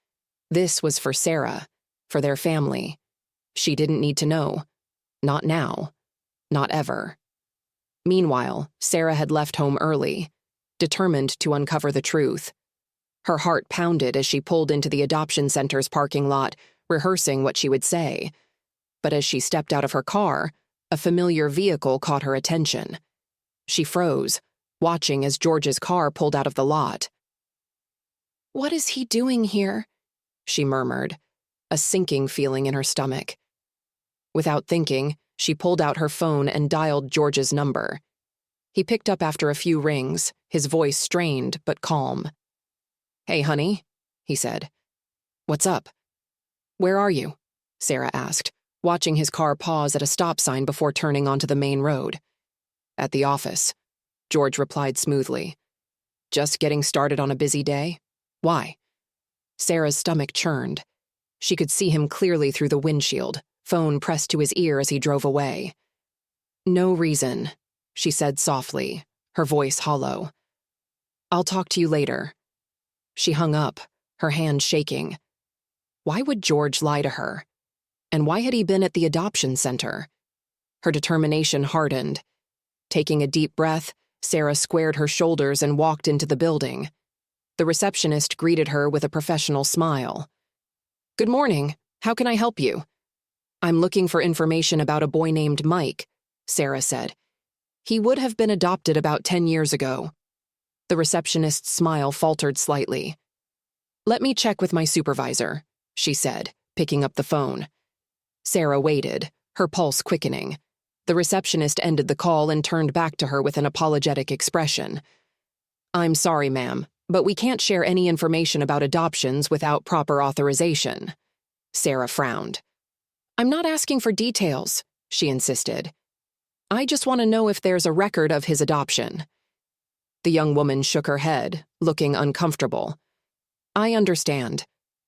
S1: This was for Sarah, for their family. She didn't need to know. Not now. Not ever. Meanwhile, Sarah had left home early, determined to uncover the truth. Her heart pounded as she pulled into the adoption center's parking lot, rehearsing what she would say. But as she stepped out of her car, a familiar vehicle caught her attention. She froze, watching as George's car pulled out of the lot. What is he doing here? She murmured, a sinking feeling in her stomach. Without thinking, she pulled out her phone and dialed George's number. He picked up after a few rings, his voice strained but calm. Hey, honey, he said. What's up? Where are you? Sarah asked, watching his car pause at a stop sign before turning onto the main road. At the office, George replied smoothly. Just getting started on a busy day? Why? Sarah's stomach churned. She could see him clearly through the windshield, phone pressed to his ear as he drove away. No reason, she said softly, her voice hollow. I'll talk to you later. She hung up, her hand shaking. Why would George lie to her? And why had he been at the adoption center? Her determination hardened. Taking a deep breath, Sarah squared her shoulders and walked into the building. The receptionist greeted her with a professional smile. "Good morning. How can I help you?" "I'm looking for information about a boy named Mike," Sarah said. "He would have been adopted about 10 years ago." The receptionist's smile faltered slightly. "Let me check with my supervisor," she said, picking up the phone. Sarah waited, her pulse quickening. The receptionist ended the call and turned back to her with an apologetic expression. "I'm sorry, ma'am, but we can't share any information about adoptions without proper authorization." Sarah frowned. "I'm not asking for details," she insisted. "I just want to know if there's a record of his adoption." The young woman shook her head, looking uncomfortable. "I understand,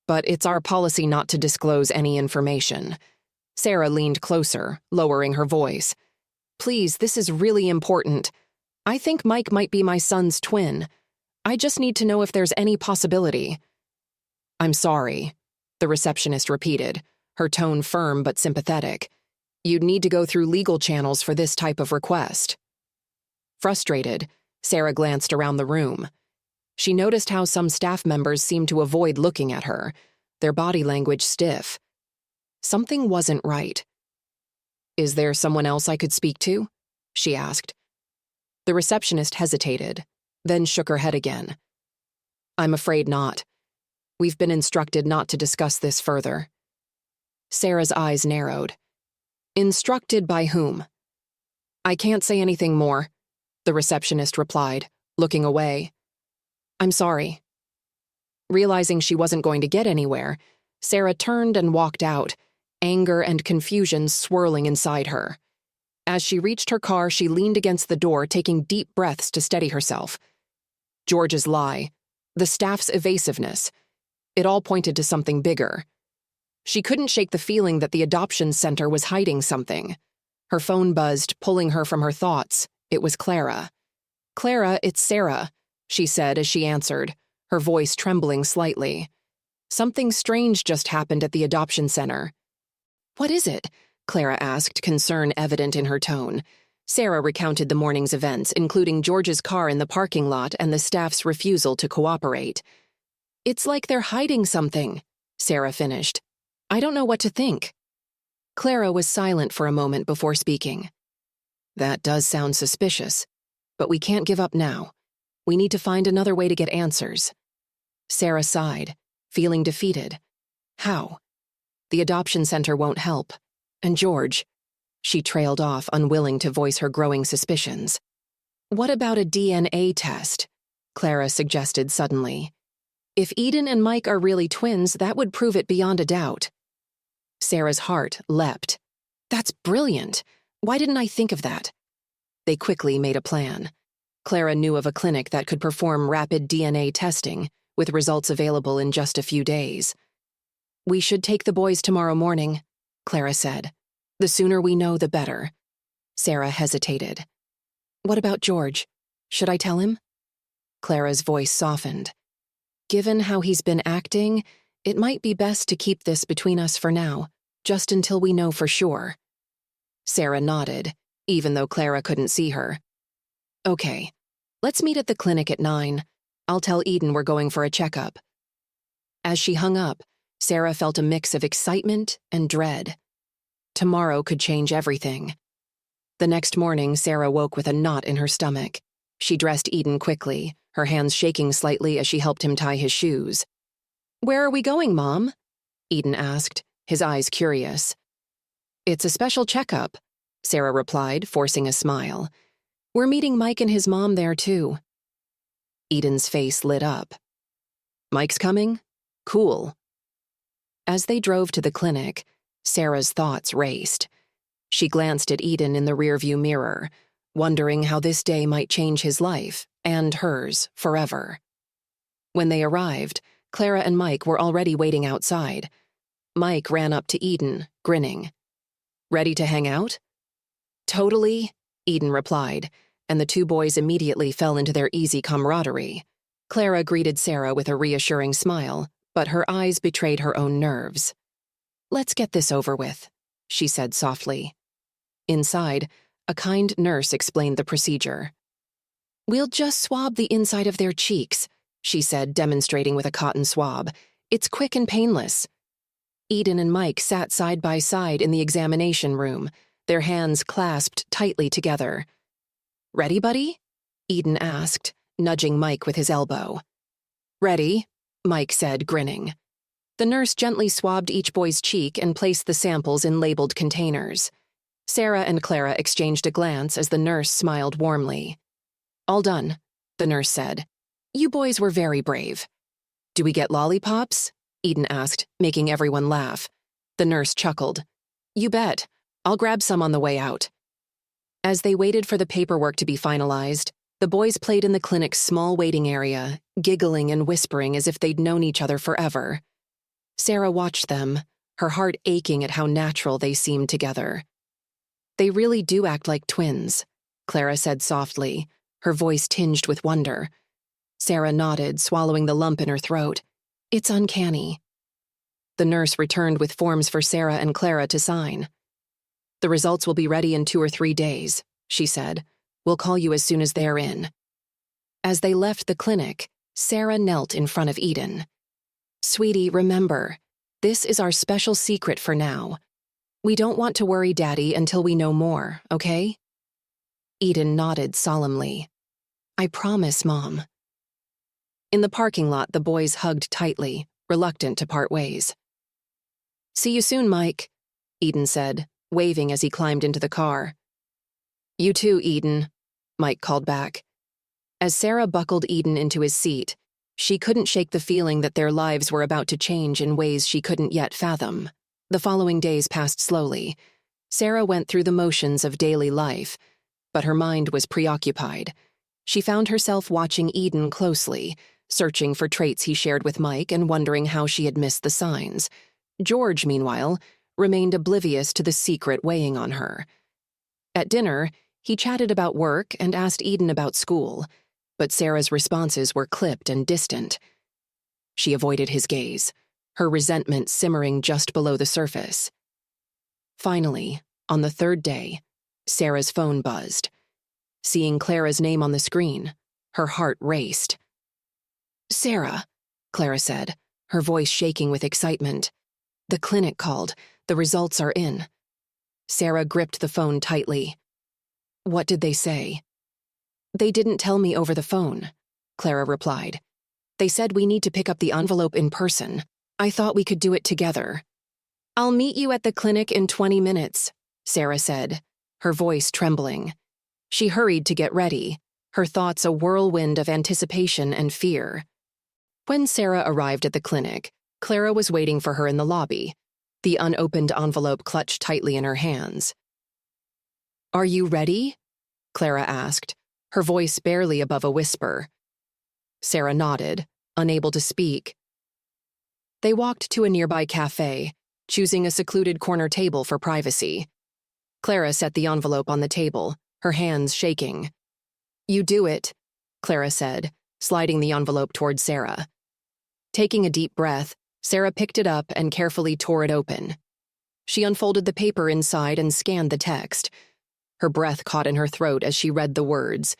S1: but it's our policy not to disclose any information." Sarah leaned closer, lowering her voice. "Please, this is really important. I think Mike might be my son's twin. I just need to know if there's any possibility." "I'm sorry," the receptionist repeated, her tone firm but sympathetic. "You'd need to go through legal channels for this type of request." Frustrated, Sarah glanced around the room. She noticed how some staff members seemed to avoid looking at her, their body language stiff. Something wasn't right. "Is there someone else I could speak to?" she asked. The receptionist hesitated, then shook her head again. "I'm afraid not. We've been instructed not to discuss this further." Sarah's eyes narrowed. "Instructed by whom?" "I can't say anything more," the receptionist replied, looking away. "I'm sorry." Realizing she wasn't going to get anywhere, Sarah turned and walked out, anger and confusion swirling inside her. As she reached her car, she leaned against the door, taking deep breaths to steady herself. George's lie, the staff's evasiveness, it all pointed to something bigger. She couldn't shake the feeling that the adoption center was hiding something. Her phone buzzed, pulling her from her thoughts. It was Clara. "Clara, it's Sarah," she said as she answered, her voice trembling slightly. "Something strange just happened at the adoption center." "What is it?" Clara asked, concern evident in her tone. Sarah recounted the morning's events, including George's car in the parking lot and the staff's refusal to cooperate. "It's like they're hiding something," Sarah finished. "I don't know what to think." Clara was silent for a moment before speaking. "That does sound suspicious, but we can't give up now. We need to find another way to get answers." Sarah sighed, feeling defeated. How? The adoption center won't help. And George? She trailed off, unwilling to voice her growing suspicions. "What about a DNA test?" Clara suggested suddenly. "If Eden and Mike are really twins, that would prove it beyond a doubt." Sarah's heart leapt. "That's brilliant. Why didn't I think of that?" They quickly made a plan. Clara knew of a clinic that could perform rapid DNA testing, with results available in just a few days. "We should take the boys tomorrow morning," Clara said. "The sooner we know, the better." Sarah hesitated. "What about George? Should I tell him?" Clara's voice softened. "Given how he's been acting, it might be best to keep this between us for now, just until we know for sure." Sarah nodded, even though Clara couldn't see her. "Okay, let's meet at the clinic at 9. I'll tell Eden we're going for a checkup." As she hung up, Sarah felt a mix of excitement and dread. Tomorrow could change everything. The next morning, Sarah woke with a knot in her stomach. She dressed Eden quickly, her hands shaking slightly as she helped him tie his shoes. "Where are we going, Mom?" Eden asked, his eyes curious. "It's a special checkup," Sarah replied, forcing a smile. "We're meeting Mike and his mom there, too." Eden's face lit up. "Mike's coming? Cool." As they drove to the clinic, Sarah's thoughts raced. She glanced at Eden in the rearview mirror, wondering how this day might change his life, and hers, forever. When they arrived, Clara and Mike were already waiting outside. Mike ran up to Eden, grinning. "Ready to hang out?" "Totally," Eden replied, and the two boys immediately fell into their easy camaraderie. Clara greeted Sarah with a reassuring smile, but her eyes betrayed her own nerves. "Let's get this over with," she said softly. Inside, a kind nurse explained the procedure. "We'll just swab the inside of their cheeks," she said, demonstrating with a cotton swab. "It's quick and painless." Eden and Mike sat side by side in the examination room, their hands clasped tightly together. "Ready, buddy?" Eden asked, nudging Mike with his elbow. "Ready," Mike said, grinning. The nurse gently swabbed each boy's cheek and placed the samples in labeled containers. Sarah and Clara exchanged a glance as the nurse smiled warmly. "All done," the nurse said. "You boys were very brave." "Do we get lollipops?" Eden asked, making everyone laugh. The nurse chuckled. "You bet. I'll grab some on the way out." As they waited for the paperwork to be finalized, the boys played in the clinic's small waiting area, giggling and whispering as if they'd known each other forever. Sarah watched them, her heart aching at how natural they seemed together. "They really do act like twins," Clara said softly, her voice tinged with wonder. Sarah nodded, swallowing the lump in her throat. "It's uncanny." The nurse returned with forms for Sarah and Clara to sign. "The results will be ready in 2 or 3 days," she said. "We'll call you as soon as they're in." As they left the clinic, Sarah knelt in front of Eden. "Sweetie, remember, this is our special secret for now. We don't want to worry Daddy until we know more, okay?" Eden nodded solemnly. "I promise, Mom." In the parking lot, the boys hugged tightly, reluctant to part ways. "See you soon, Mike," Eden said, waving as he climbed into the car. "You too, Eden," Mike called back. As Sarah buckled Eden into his seat, she couldn't shake the feeling that their lives were about to change in ways she couldn't yet fathom. The following days passed slowly. Sarah went through the motions of daily life, but her mind was preoccupied. She found herself watching Eden closely, searching for traits he shared with Mike and wondering how she had missed the signs. George, meanwhile, remained oblivious to the secret weighing on her. At dinner, he chatted about work and asked Eden about school, but Sarah's responses were clipped and distant. She avoided his gaze, her resentment simmering just below the surface. Finally, on the 3rd day, Sarah's phone buzzed. Seeing Clara's name on the screen, her heart raced. "Sarah," Clara said, her voice shaking with excitement. "The clinic called. The results are in." Sarah gripped the phone tightly. "What did they say?" "They didn't tell me over the phone," Clara replied. "They said we need to pick up the envelope in person. I thought we could do it together." "I'll meet you at the clinic in 20 minutes, Sarah said, her voice trembling. She hurried to get ready, her thoughts a whirlwind of anticipation and fear. When Sarah arrived at the clinic, Clara was waiting for her in the lobby, the unopened envelope clutched tightly in her hands. "Are you ready?" Clara asked, her voice barely above a whisper. Sarah nodded, unable to speak. They walked to a nearby cafe, choosing a secluded corner table for privacy. Clara set the envelope on the table, her hands shaking. "You do it," Clara said, sliding the envelope toward Sarah. Taking a deep breath, Sarah picked it up and carefully tore it open. She unfolded the paper inside and scanned the text. Her breath caught in her throat as she read the words,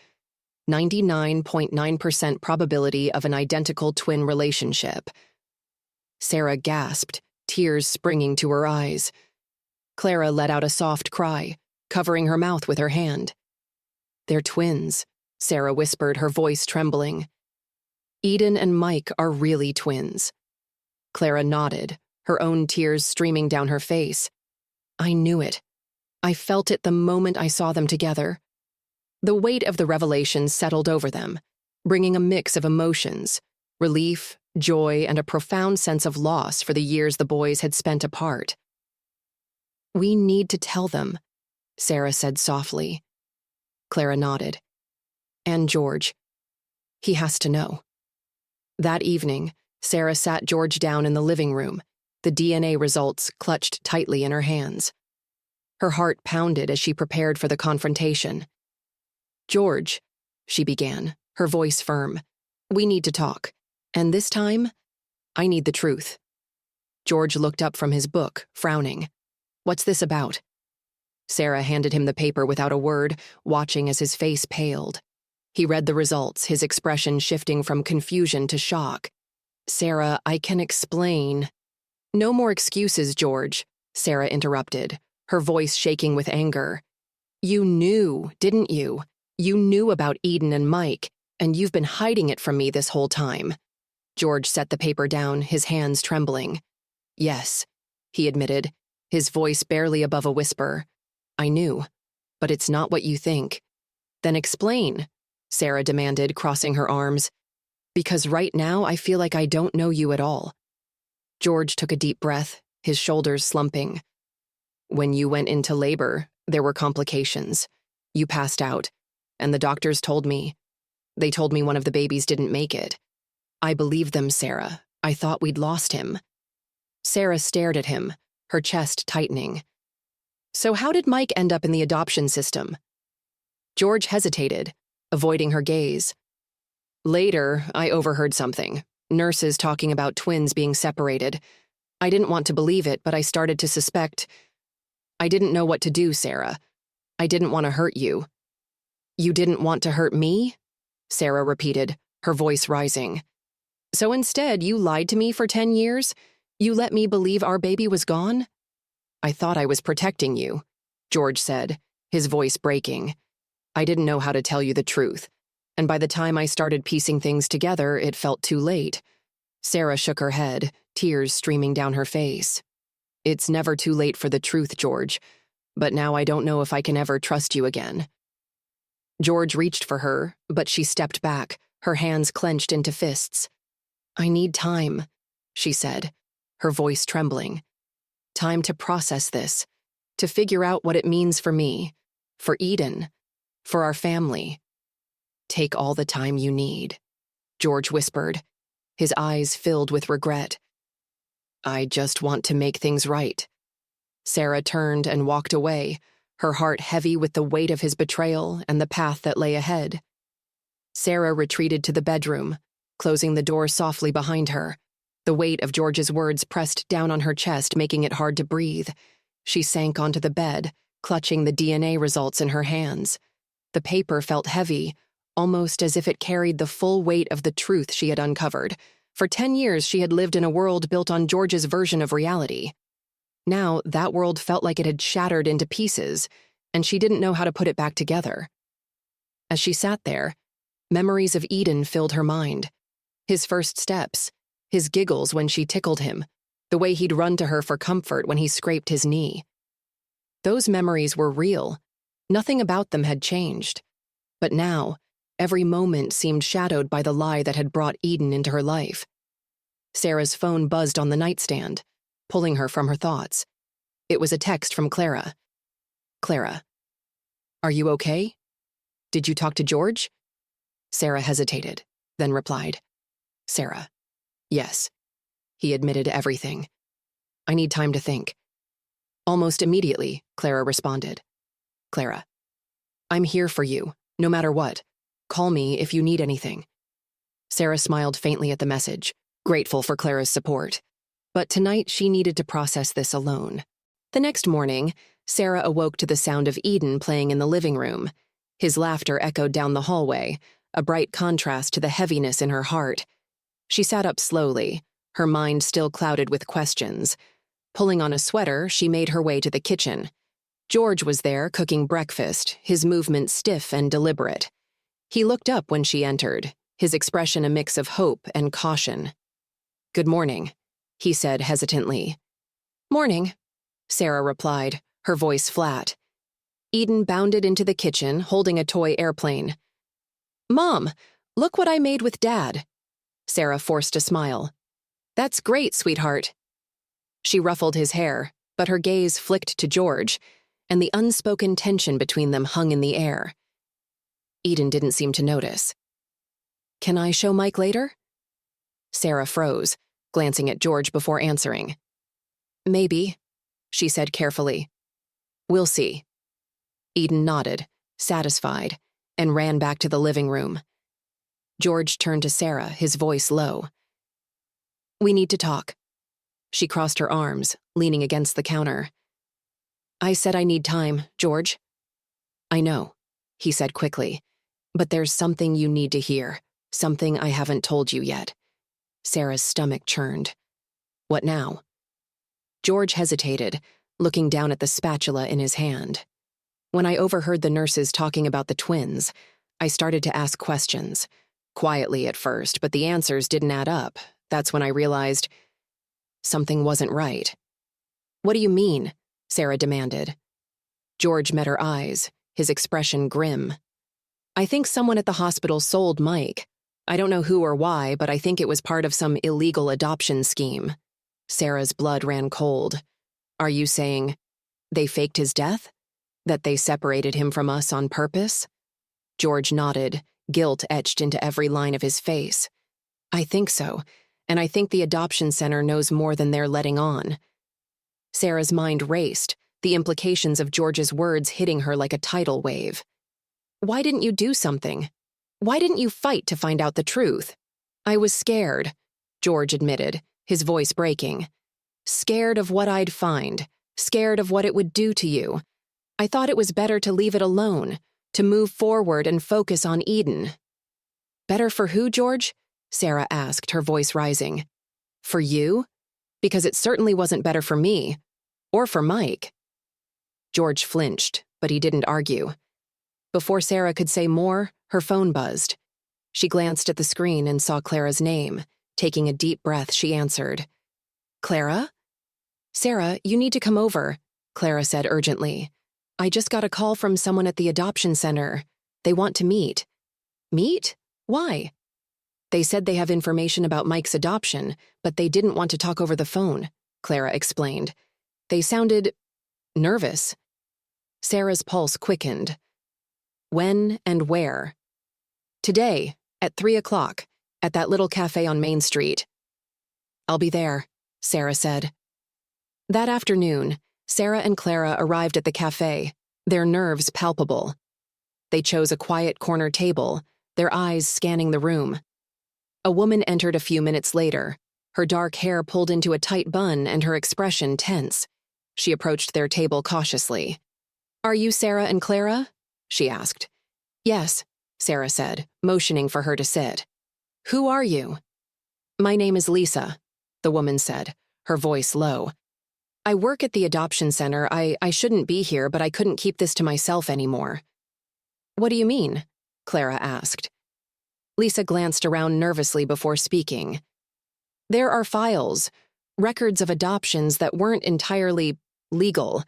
S1: 99.9% probability of an identical twin relationship. Sarah gasped, tears springing to her eyes. Clara let out a soft cry, covering her mouth with her hand. "They're twins," Sarah whispered, her voice trembling. "Eden and Mike are really twins." Clara nodded, her own tears streaming down her face. "I knew it. I felt it the moment I saw them together." The weight of the revelation settled over them, bringing a mix of emotions, relief, joy, and a profound sense of loss for the years the boys had spent apart. "We need to tell them," Sarah said softly. Clara nodded. "And George. He has to know." That evening, Sarah sat George down in the living room, the DNA results clutched tightly in her hands. Her heart pounded as she prepared for the confrontation. "George," she began, her voice firm, "we need to talk. And this time, I need the truth." George looked up from his book, frowning. "What's this about?" Sarah handed him the paper without a word, watching as his face paled. He read the results, his expression shifting from confusion to shock. "Sarah, I can explain." "No more excuses, George," Sarah interrupted, her voice shaking with anger. "You knew, didn't you? You knew about Eden and Mike, and you've been hiding it from me this whole time." George set the paper down, his hands trembling. "Yes," he admitted, his voice barely above a whisper. "I knew, but it's not what you think." "Then explain," Sarah demanded, crossing her arms. "Because right now I feel like I don't know you at all." George took a deep breath, his shoulders slumping. "When you went into labor, there were complications. You passed out, and the doctors told me. They told me one of the babies didn't make it. I believed them, Sarah. I thought we'd lost him." Sarah stared at him, her chest tightening. "So how did Mike end up in the adoption system?" George hesitated, avoiding her gaze. "Later, I overheard something. Nurses talking about twins being separated. I didn't want to believe it, but I started to suspect. I didn't know what to do, Sarah. I didn't want to hurt you." "You didn't want to hurt me?" Sarah repeated, her voice rising. "So instead, you lied to me for 10 years? You let me believe our baby was gone?" "I thought I was protecting you," George said, his voice breaking. "I didn't know how to tell you the truth, and by the time I started piecing things together, it felt too late." Sarah shook her head, tears streaming down her face. "It's never too late for the truth, George, but now I don't know if I can ever trust you again." George reached for her, but she stepped back, her hands clenched into fists. "I need time," she said, her voice trembling. "Time to process this, to figure out what it means for me, for Eden, for our family." "Take all the time you need," George whispered, his eyes filled with regret. "I just want to make things right." Sarah turned and walked away, her heart heavy with the weight of his betrayal and the path that lay ahead. Sarah retreated to the bedroom, closing the door softly behind her. The weight of George's words pressed down on her chest, making it hard to breathe. She sank onto the bed, clutching the DNA results in her hands. The paper felt heavy, almost as if it carried the full weight of the truth she had uncovered. For 10 years, she had lived in a world built on George's version of reality. Now, that world felt like it had shattered into pieces, and she didn't know how to put it back together. As she sat there, memories of Eden filled her mind. His first steps, his giggles when she tickled him, the way he'd run to her for comfort when he scraped his knee. Those memories were real. Nothing about them had changed. But now, every moment seemed shadowed by the lie that had brought Eden into her life. Sarah's phone buzzed on the nightstand, pulling her from her thoughts. It was a text from Clara. "Clara, are you okay? Did you talk to George?" Sarah hesitated, then replied, "Sarah, yes." He admitted everything. "I need time to think." Almost immediately, Clara responded. "Clara, I'm here for you, no matter what. Call me if you need anything." Sarah smiled faintly at the message, grateful for Clara's support. But tonight she needed to process this alone. The next morning, Sarah awoke to the sound of Eden playing in the living room. His laughter echoed down the hallway, a bright contrast to the heaviness in her heart. She sat up slowly, her mind still clouded with questions. Pulling on a sweater, she made her way to the kitchen. George was there, cooking breakfast, his movements stiff and deliberate. He looked up when she entered, his expression a mix of hope and caution. "Good morning," he said hesitantly. "Morning," Sarah replied, her voice flat. Eden bounded into the kitchen, holding a toy airplane. "Mom, look what I made with Dad." Sarah forced a smile. "That's great, sweetheart." She ruffled his hair, but her gaze flicked to George, and the unspoken tension between them hung in the air. Eden didn't seem to notice. "Can I show Mike later?" Sarah froze, glancing at George before answering. "Maybe," she said carefully. "We'll see." Eden nodded, satisfied, and ran back to the living room. George turned to Sarah, his voice low. "We need to talk." She crossed her arms, leaning against the counter. "I said I need time, George." "I know," he said quickly, But there's something you need to hear, something I haven't told you yet. Sarah's stomach churned. What now? George hesitated, looking down at the spatula in his hand. When I overheard the nurses talking about the twins, I started to ask questions. Quietly at first, but the answers didn't add up. That's when I realized something wasn't right. What do you mean? Sarah demanded. George met her eyes, his expression grim. I think someone at the hospital sold Mike. I don't know who or why, but I think it was part of some illegal adoption scheme. Sarah's blood ran cold. Are you saying they faked his death? That they separated him from us on purpose? George nodded, guilt etched into every line of his face. I think so, and I think the adoption center knows more than they're letting on. Sarah's mind raced, the implications of George's words hitting her like a tidal wave. Why didn't you do something? Why didn't you fight to find out the truth? I was scared, George admitted, his voice breaking. Scared of what I'd find, scared of what it would do to you. I thought it was better to leave it alone, to move forward and focus on Eden. Better for who, George? Sarah asked, her voice rising. For you? Because it certainly wasn't better for me, or for Mike. George flinched, but he didn't argue. Before Sarah could say more, her phone buzzed. She glanced at the screen and saw Clara's name. Taking a deep breath, she answered. Clara? Sarah, you need to come over, Clara said urgently. I just got a call from someone at the adoption center. They want to meet. Meet? Why? They said they have information about Mike's adoption, but they didn't want to talk over the phone, Clara explained. They sounded nervous. Sarah's pulse quickened. When and where? Today, at 3:00, at that little cafe on Main Street. I'll be there, Sarah said. That afternoon, Sarah and Clara arrived at the cafe, their nerves palpable. They chose a quiet corner table, their eyes scanning the room. A woman entered a few minutes later, her dark hair pulled into a tight bun and her expression tense. She approached their table cautiously. Are you Sarah and Clara? She asked. Yes, Sarah said, motioning for her to sit. Who are you? My name is Lisa, the woman said, her voice low. I work at the adoption center. I shouldn't be here, but I couldn't keep this to myself anymore. What do you mean? Clara asked. Lisa glanced around nervously before speaking. There are files, records of adoptions that weren't entirely legal.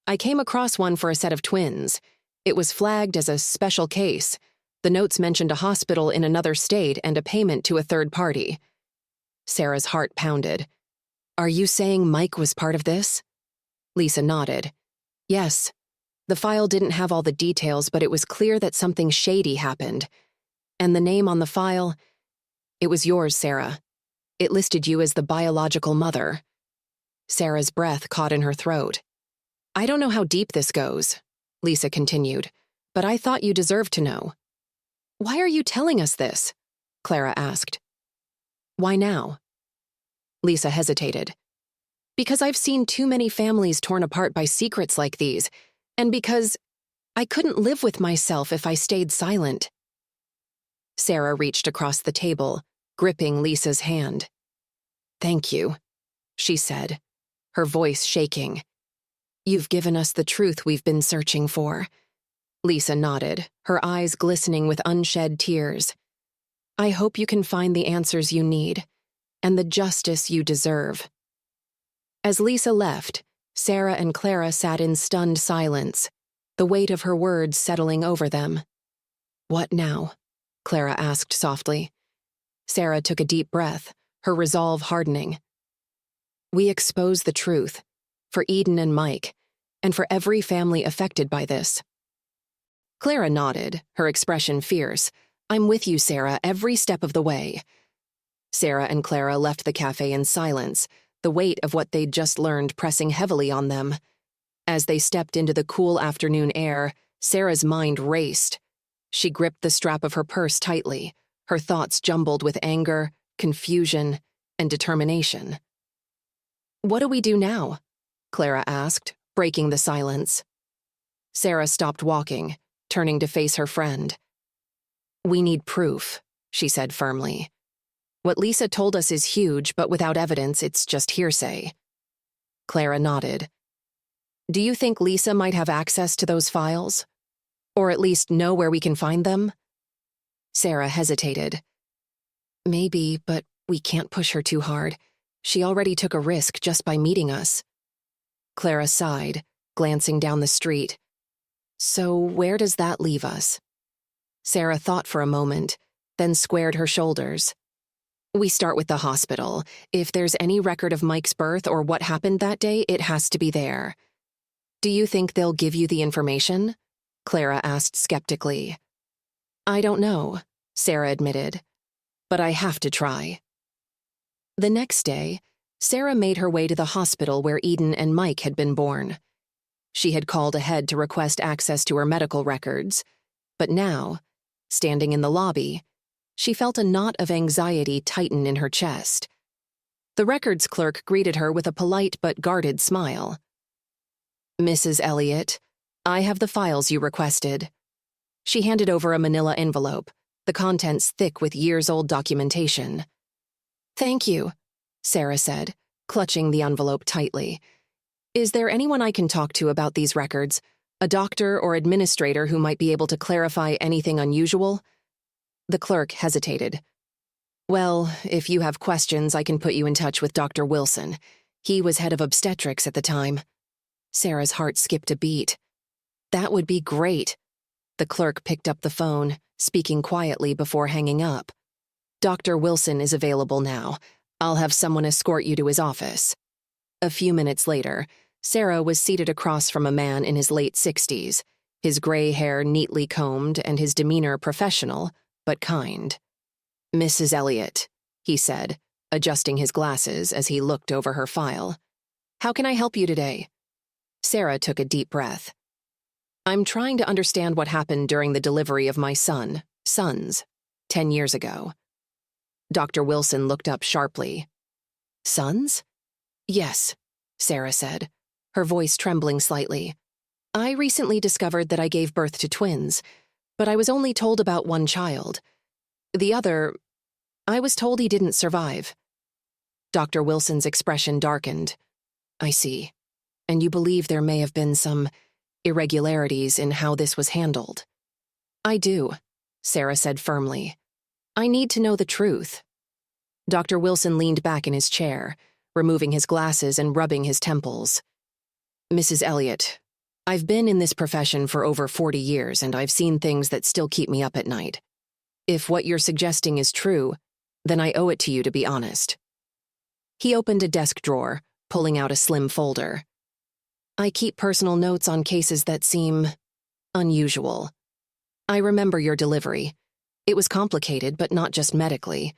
S1: I came across one for a set of twins. It was flagged as a special case. The notes mentioned a hospital in another state and a payment to a third party. Sarah's heart pounded. Are you saying Mike was part of this? Lisa nodded. Yes. The file didn't have all the details, but it was clear that something shady happened. And the name on the file, it was yours, Sarah. It listed you as the biological mother. Sarah's breath caught in her throat. I don't know how deep this goes, Lisa continued, but I thought you deserved to know. Why are you telling us this? Clara asked. Why now? Lisa hesitated. Because I've seen too many families torn apart by secrets like these, and because I couldn't live with myself if I stayed silent. Sarah reached across the table, gripping Lisa's hand. Thank you, she said, her voice shaking. You've given us the truth we've been searching for. Lisa nodded, her eyes glistening with unshed tears. I hope you can find the answers you need, and the justice you deserve. As Lisa left, Sarah and Clara sat in stunned silence, the weight of her words settling over them. What now? Clara asked softly. Sarah took a deep breath, her resolve hardening. We expose the truth, for Eden and Mike, and for every family affected by this. Clara nodded, her expression fierce. I'm with you, Sarah, every step of the way. Sarah and Clara left the cafe in silence, the weight of what they'd just learned pressing heavily on them. As they stepped into the cool afternoon air, Sarah's mind raced. She gripped the strap of her purse tightly, her thoughts jumbled with anger, confusion, and determination. What do we do now? Clara asked, breaking the silence. Sarah stopped walking, turning to face her friend. We need proof, she said firmly. What Lisa told us is huge, but without evidence, it's just hearsay. Clara nodded. Do you think Lisa might have access to those files? Or at least know where we can find them? Sarah hesitated. Maybe, but we can't push her too hard. She already took a risk just by meeting us. Clara sighed, glancing down the street. So where does that leave us? Sarah thought for a moment, then squared her shoulders. We start with the hospital. If there's any record of Mike's birth or what happened that day, it has to be there. Do you think they'll give you the information? Clara asked skeptically. I don't know, Sarah admitted, but I have to try. The next day, Sarah made her way to the hospital where Eden and Mike had been born. She had called ahead to request access to her medical records, but now, standing in the lobby, she felt a knot of anxiety tighten in her chest. The records clerk greeted her with a polite but guarded smile. Mrs. Elliott, I have the files you requested. She handed over a manila envelope, the contents thick with years-old documentation. Thank you, Sarah said, clutching the envelope tightly. Is there anyone I can talk to about these records? A doctor or administrator who might be able to clarify anything unusual? The clerk hesitated. Well, if you have questions, I can put you in touch with Dr. Wilson. He was head of obstetrics at the time. Sarah's heart skipped a beat. That would be great. The clerk picked up the phone, speaking quietly before hanging up. Dr. Wilson is available now. I'll have someone escort you to his office. A few minutes later, Sarah was seated across from a man in his late 60s, his gray hair neatly combed and his demeanor professional, but kind. Mrs. Elliott, he said, adjusting his glasses as he looked over her file. How can I help you today? Sarah took a deep breath. I'm trying to understand what happened during the delivery of my sons, 10 years ago. Dr. Wilson looked up sharply. Sons? Yes, Sarah said, her voice trembling slightly. I recently discovered that I gave birth to twins, but I was only told about one child. The other, I was told he didn't survive. Dr. Wilson's expression darkened. I see. And you believe there may have been some irregularities in how this was handled? I do, Sarah said firmly. I need to know the truth. Dr. Wilson leaned back in his chair, removing his glasses and rubbing his temples. Mrs. Elliott, I've been in this profession for over 40 years and I've seen things that still keep me up at night. If what you're suggesting is true, then I owe it to you to be honest. He opened a desk drawer, pulling out a slim folder. I keep personal notes on cases that seem unusual. I remember your delivery. It was complicated, but not just medically.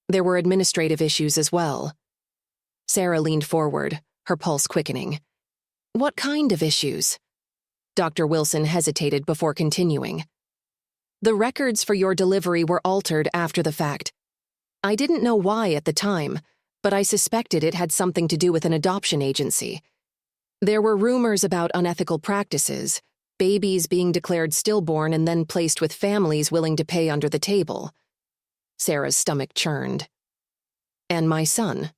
S1: There were administrative issues as well. Sarah leaned forward, her pulse quickening. What kind of issues? Dr. Wilson hesitated before continuing. The records for your delivery were altered after the fact. I didn't know why at the time, but I suspected it had something to do with an adoption agency. There were rumors about unethical practices, babies being declared stillborn and then placed with families willing to pay under the table. Sarah's stomach churned. And my son,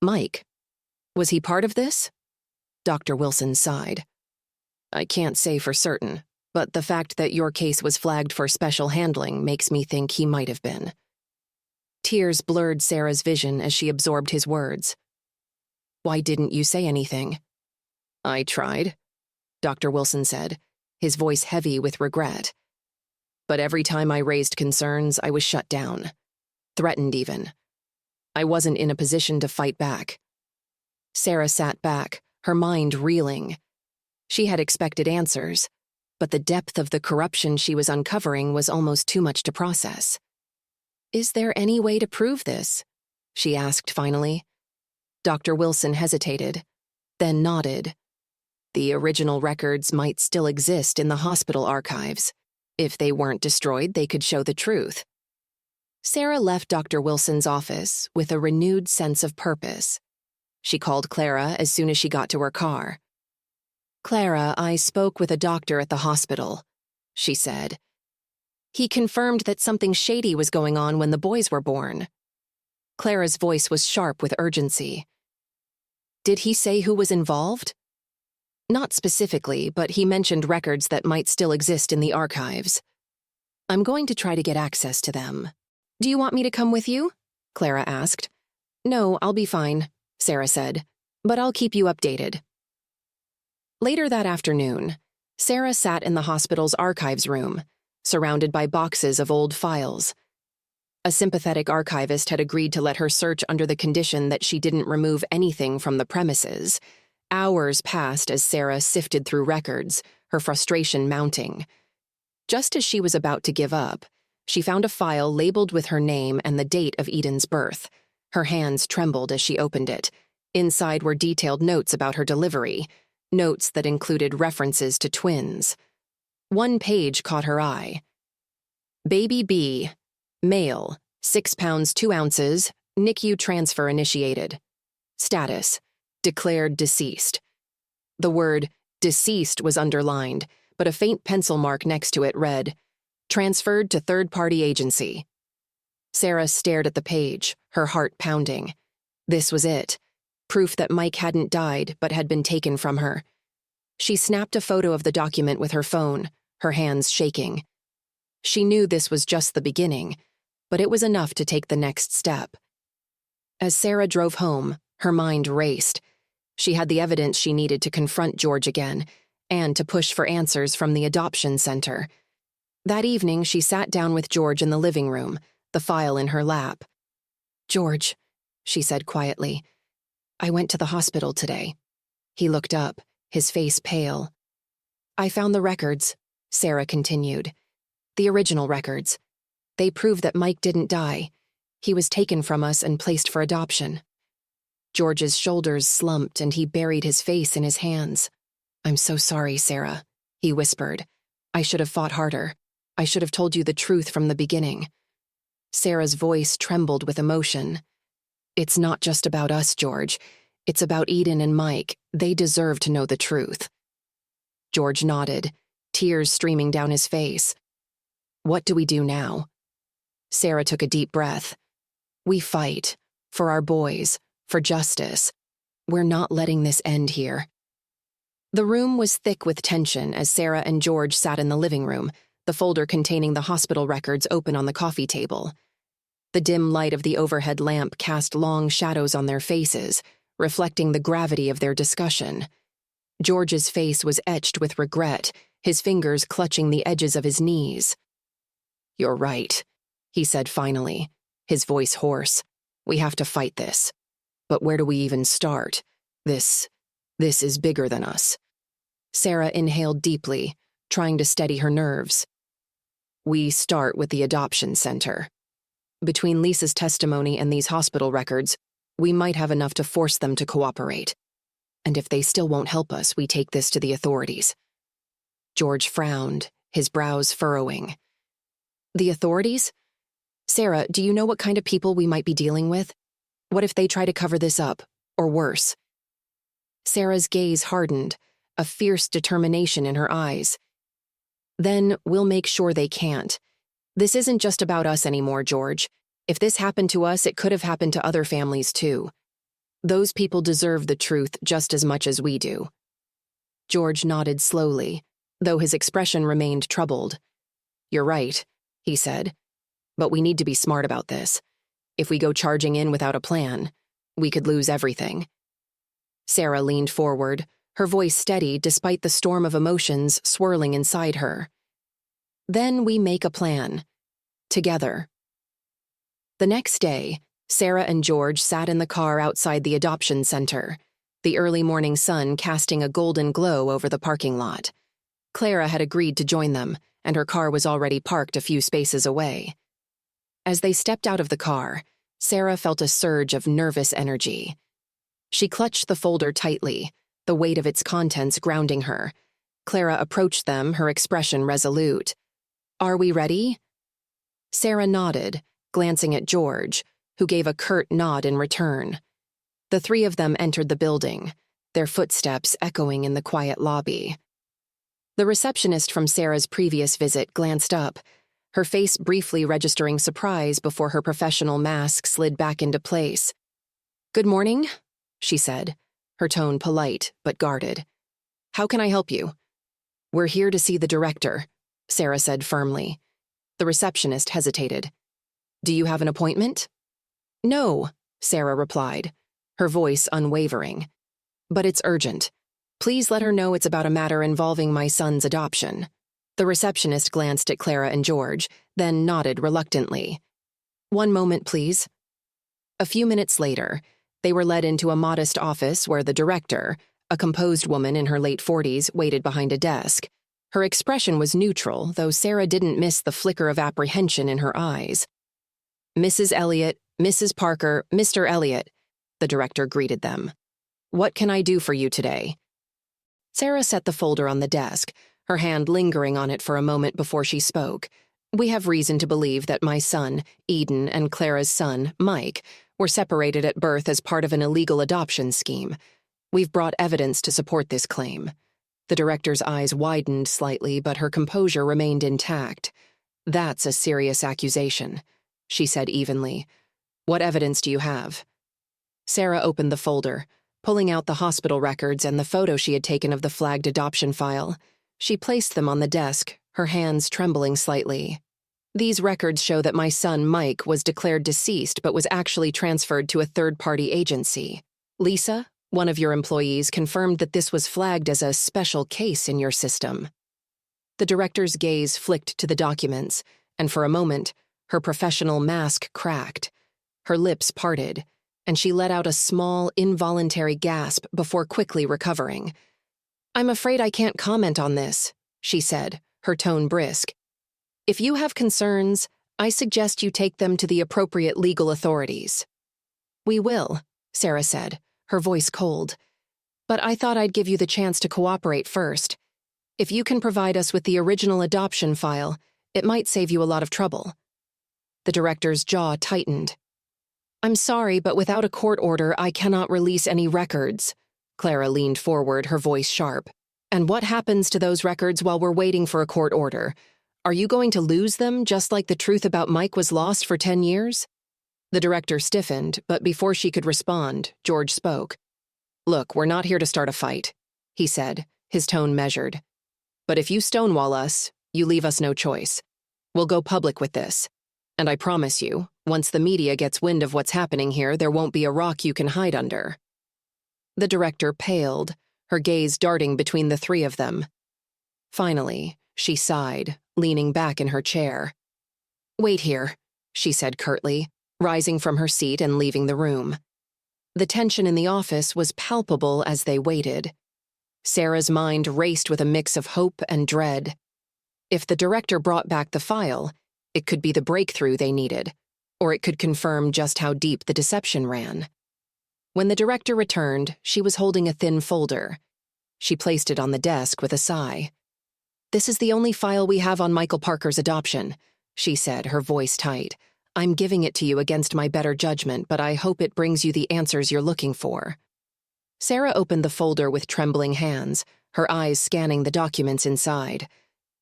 S1: Mike, was he part of this? Dr. Wilson sighed. I can't say for certain, but the fact that your case was flagged for special handling makes me think he might have been. Tears blurred Sarah's vision as she absorbed his words. Why didn't you say anything? I tried, Dr. Wilson said, his voice heavy with regret. But every time I raised concerns, I was shut down. Threatened even. I wasn't in a position to fight back. Sarah sat back, her mind reeling. She had expected answers, but the depth of the corruption she was uncovering was almost too much to process. Is there any way to prove this? She asked finally. Dr. Wilson hesitated, then nodded. The original records might still exist in the hospital archives. If they weren't destroyed, they could show the truth. Sarah left Dr. Wilson's office with a renewed sense of purpose. She called Clara as soon as she got to her car. Clara, I spoke with a doctor at the hospital, she said. He confirmed that something shady was going on when the boys were born. Clara's voice was sharp with urgency. Did he say who was involved? Not specifically, but he mentioned records that might still exist in the archives. I'm going to try to get access to them. Do you want me to come with you? Clara asked. No, I'll be fine, Sarah said, but I'll keep you updated. Later that afternoon, Sarah sat in the hospital's archives room, surrounded by boxes of old files. A sympathetic archivist had agreed to let her search under the condition that she didn't remove anything from the premises. Hours passed as Sarah sifted through records, her frustration mounting. Just as she was about to give up, she found a file labeled with her name and the date of Eden's birth. Her hands trembled as she opened it. Inside were detailed notes about her delivery, notes that included references to twins. One page caught her eye. Baby B, male, 6 pounds 2 ounces, NICU transfer initiated. Status, declared deceased. The word deceased was underlined, but a faint pencil mark next to it read, transferred to third-party agency. Sarah stared at the page, her heart pounding. This was it. Proof that Mike hadn't died but had been taken from her. She snapped a photo of the document with her phone, her hands shaking. She knew this was just the beginning, but it was enough to take the next step. As Sarah drove home, her mind raced. She had the evidence she needed to confront George again, and to push for answers from the adoption center. That evening, she sat down with George in the living room, the file in her lap. George, she said quietly, I went to the hospital today. He looked up, his face pale. I found the records, Sarah continued. The original records. They prove that Mike didn't die. He was taken from us and placed for adoption. George's shoulders slumped and he buried his face in his hands. I'm so sorry, Sarah, he whispered. I should have fought harder. I should have told you the truth from the beginning. Sarah's voice trembled with emotion. It's not just about us, George. It's about Eden and Mike. They deserve to know the truth. George nodded, tears streaming down his face. What do we do now? Sarah took a deep breath. We fight. For our boys. For justice. We're not letting this end here. The room was thick with tension as Sarah and George sat in the living room, the folder containing the hospital records open on the coffee table. The dim light of the overhead lamp cast long shadows on their faces, reflecting the gravity of their discussion. George's face was etched with regret, his fingers clutching the edges of his knees. You're right, he said finally, his voice hoarse. We have to fight this. But where do we even start? This is bigger than us. Sarah inhaled deeply, trying to steady her nerves. We start with the adoption center. Between Lisa's testimony and these hospital records, we might have enough to force them to cooperate. And if they still won't help us, we take this to the authorities. George frowned, his brows furrowing. The authorities? Sarah, do you know what kind of people we might be dealing with? What if they try to cover this up, or worse? Sarah's gaze hardened, a fierce determination in her eyes. Then we'll make sure they can't. This isn't just about us anymore, George. If this happened to us, it could have happened to other families too. Those people deserve the truth just as much as we do. George nodded slowly, though his expression remained troubled. You're right, he said. But we need to be smart about this. If we go charging in without a plan, we could lose everything. Sarah leaned forward, her voice steady despite the storm of emotions swirling inside her. Then we make a plan. Together. The next day, Sarah and George sat in the car outside the adoption center, the early morning sun casting a golden glow over the parking lot. Clara had agreed to join them, and her car was already parked a few spaces away. As they stepped out of the car, Sarah felt a surge of nervous energy. She clutched the folder tightly, the weight of its contents grounding her. Clara approached them, her expression resolute. Are we ready? Sarah nodded, glancing at George, who gave a curt nod in return. The three of them entered the building, their footsteps echoing in the quiet lobby. The receptionist from Sarah's previous visit glanced up, her face briefly registering surprise before her professional mask slid back into place. "Good morning," she said, her tone polite but guarded. "How can I help you?" "We're here to see the director," Sarah said firmly. The receptionist hesitated. "Do you have an appointment?" "No," Sarah replied, her voice unwavering. "But it's urgent. Please let her know it's about a matter involving my son's adoption." The receptionist glanced at Clara and George, then nodded reluctantly. "One moment, please." A few minutes later, they were led into a modest office where the director, a composed woman in her late 40s, waited behind a desk. Her expression was neutral, though Sarah didn't miss the flicker of apprehension in her eyes. "Mrs. Elliott, Mrs. Parker, Mr. Elliott," the director greeted them. "What can I do for you today?" Sarah set the folder on the desk, her hand lingering on it for a moment before she spoke. "We have reason to believe that my son, Eden, and Clara's son, Mike, were separated at birth as part of an illegal adoption scheme. We've brought evidence to support this claim." The director's eyes widened slightly, but her composure remained intact. "That's a serious accusation," she said evenly. "What evidence do you have?" Sarah opened the folder, pulling out the hospital records and the photo she had taken of the flagged adoption file. She placed them on the desk, her hands trembling slightly. "These records show that my son, Mike, was declared deceased but was actually transferred to a third-party agency. Lisa, one of your employees, confirmed that this was flagged as a special case in your system." The director's gaze flicked to the documents, and for a moment, her professional mask cracked. Her lips parted, and she let out a small, involuntary gasp before quickly recovering. "I'm afraid I can't comment on this," she said, her tone brisk. "If you have concerns, I suggest you take them to the appropriate legal authorities." "We will," Sarah said, her voice cold. "But I thought I'd give you the chance to cooperate first. If you can provide us with the original adoption file, it might save you a lot of trouble." The director's jaw tightened. "I'm sorry, but without a court order, I cannot release any records." Clara leaned forward, her voice sharp. "And what happens to those records while we're waiting for a court order? Are you going to lose them, just like the truth about Mike was lost for 10 years? The director stiffened, but before she could respond, George spoke. "Look, we're not here to start a fight," he said, his tone measured. "But if you stonewall us, you leave us no choice. We'll go public with this. And I promise you, once the media gets wind of what's happening here, there won't be a rock you can hide under." The director paled, her gaze darting between the three of them. Finally, she sighed, leaning back in her chair. "Wait here," she said curtly, rising from her seat and leaving the room. The tension in the office was palpable as they waited. Sarah's mind raced with a mix of hope and dread. If the director brought back the file, it could be the breakthrough they needed, or it could confirm just how deep the deception ran. When the director returned, she was holding a thin folder. She placed it on the desk with a sigh. "This is the only file we have on Michael Parker's adoption," she said, her voice tight. "I'm giving it to you against my better judgment, but I hope it brings you the answers you're looking for." Sarah opened the folder with trembling hands, her eyes scanning the documents inside.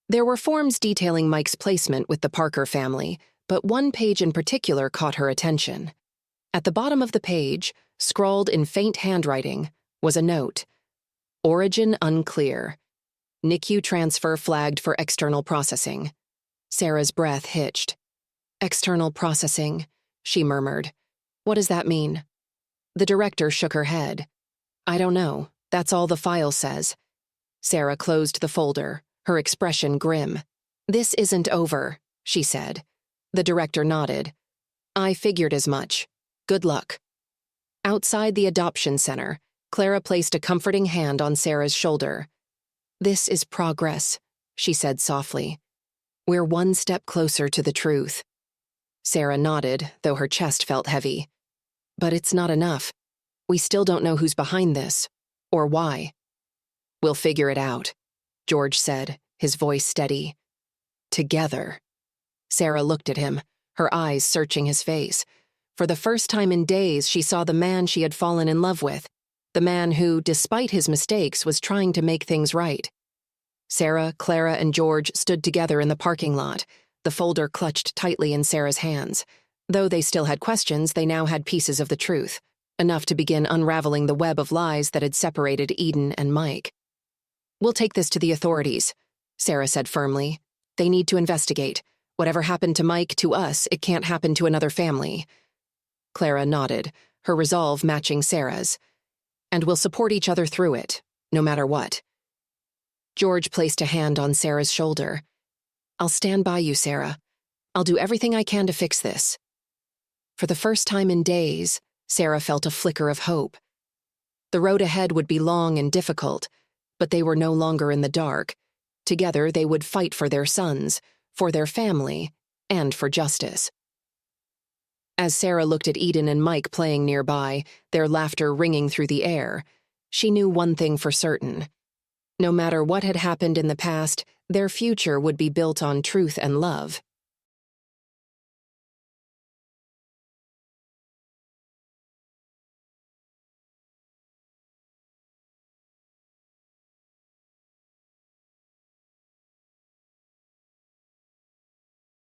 S1: There were forms detailing Mike's placement with the Parker family, but one page in particular caught her attention. At the bottom of the page, scrawled in faint handwriting, was a note. "Origin unclear. NICU transfer flagged for external processing." Sarah's breath hitched. "External processing," she murmured. "What does that mean?" The director shook her head. "I don't know. That's all the file says." Sarah closed the folder, her expression grim. "This isn't over," she said. The director nodded. "I figured as much. Good luck." Outside the adoption center, Clara placed a comforting hand on Sarah's shoulder. "This is progress," she said softly. "We're one step closer to the truth." Sarah nodded, though her chest felt heavy. "But it's not enough. We still don't know who's behind this, or why." "We'll figure it out," George said, his voice steady. "Together." Sarah looked at him, her eyes searching his face. For the first time in days, she saw the man she had fallen in love with, the man who, despite his mistakes, was trying to make things right. Sarah, Clara, and George stood together in the parking lot, the folder clutched tightly in Sarah's hands. Though they still had questions, they now had pieces of the truth, enough to begin unraveling the web of lies that had separated Eden and Mike. "We'll take this to the authorities," Sarah said firmly. "They need to investigate. Whatever happened to Mike, to us, it can't happen to another family." Clara nodded, her resolve matching Sarah's. "And we'll support each other through it, no matter what." George placed a hand on Sarah's shoulder. "I'll stand by you, Sarah. I'll do everything I can to fix this." For the first time in days, Sarah felt a flicker of hope. The road ahead would be long and difficult, but they were no longer in the dark. Together, they would fight for their sons, for their family, and for justice. As Sarah looked at Eden and Mike playing nearby, their laughter ringing through the air, she knew one thing for certain. No matter what had happened in the past, their future would be built on truth and love,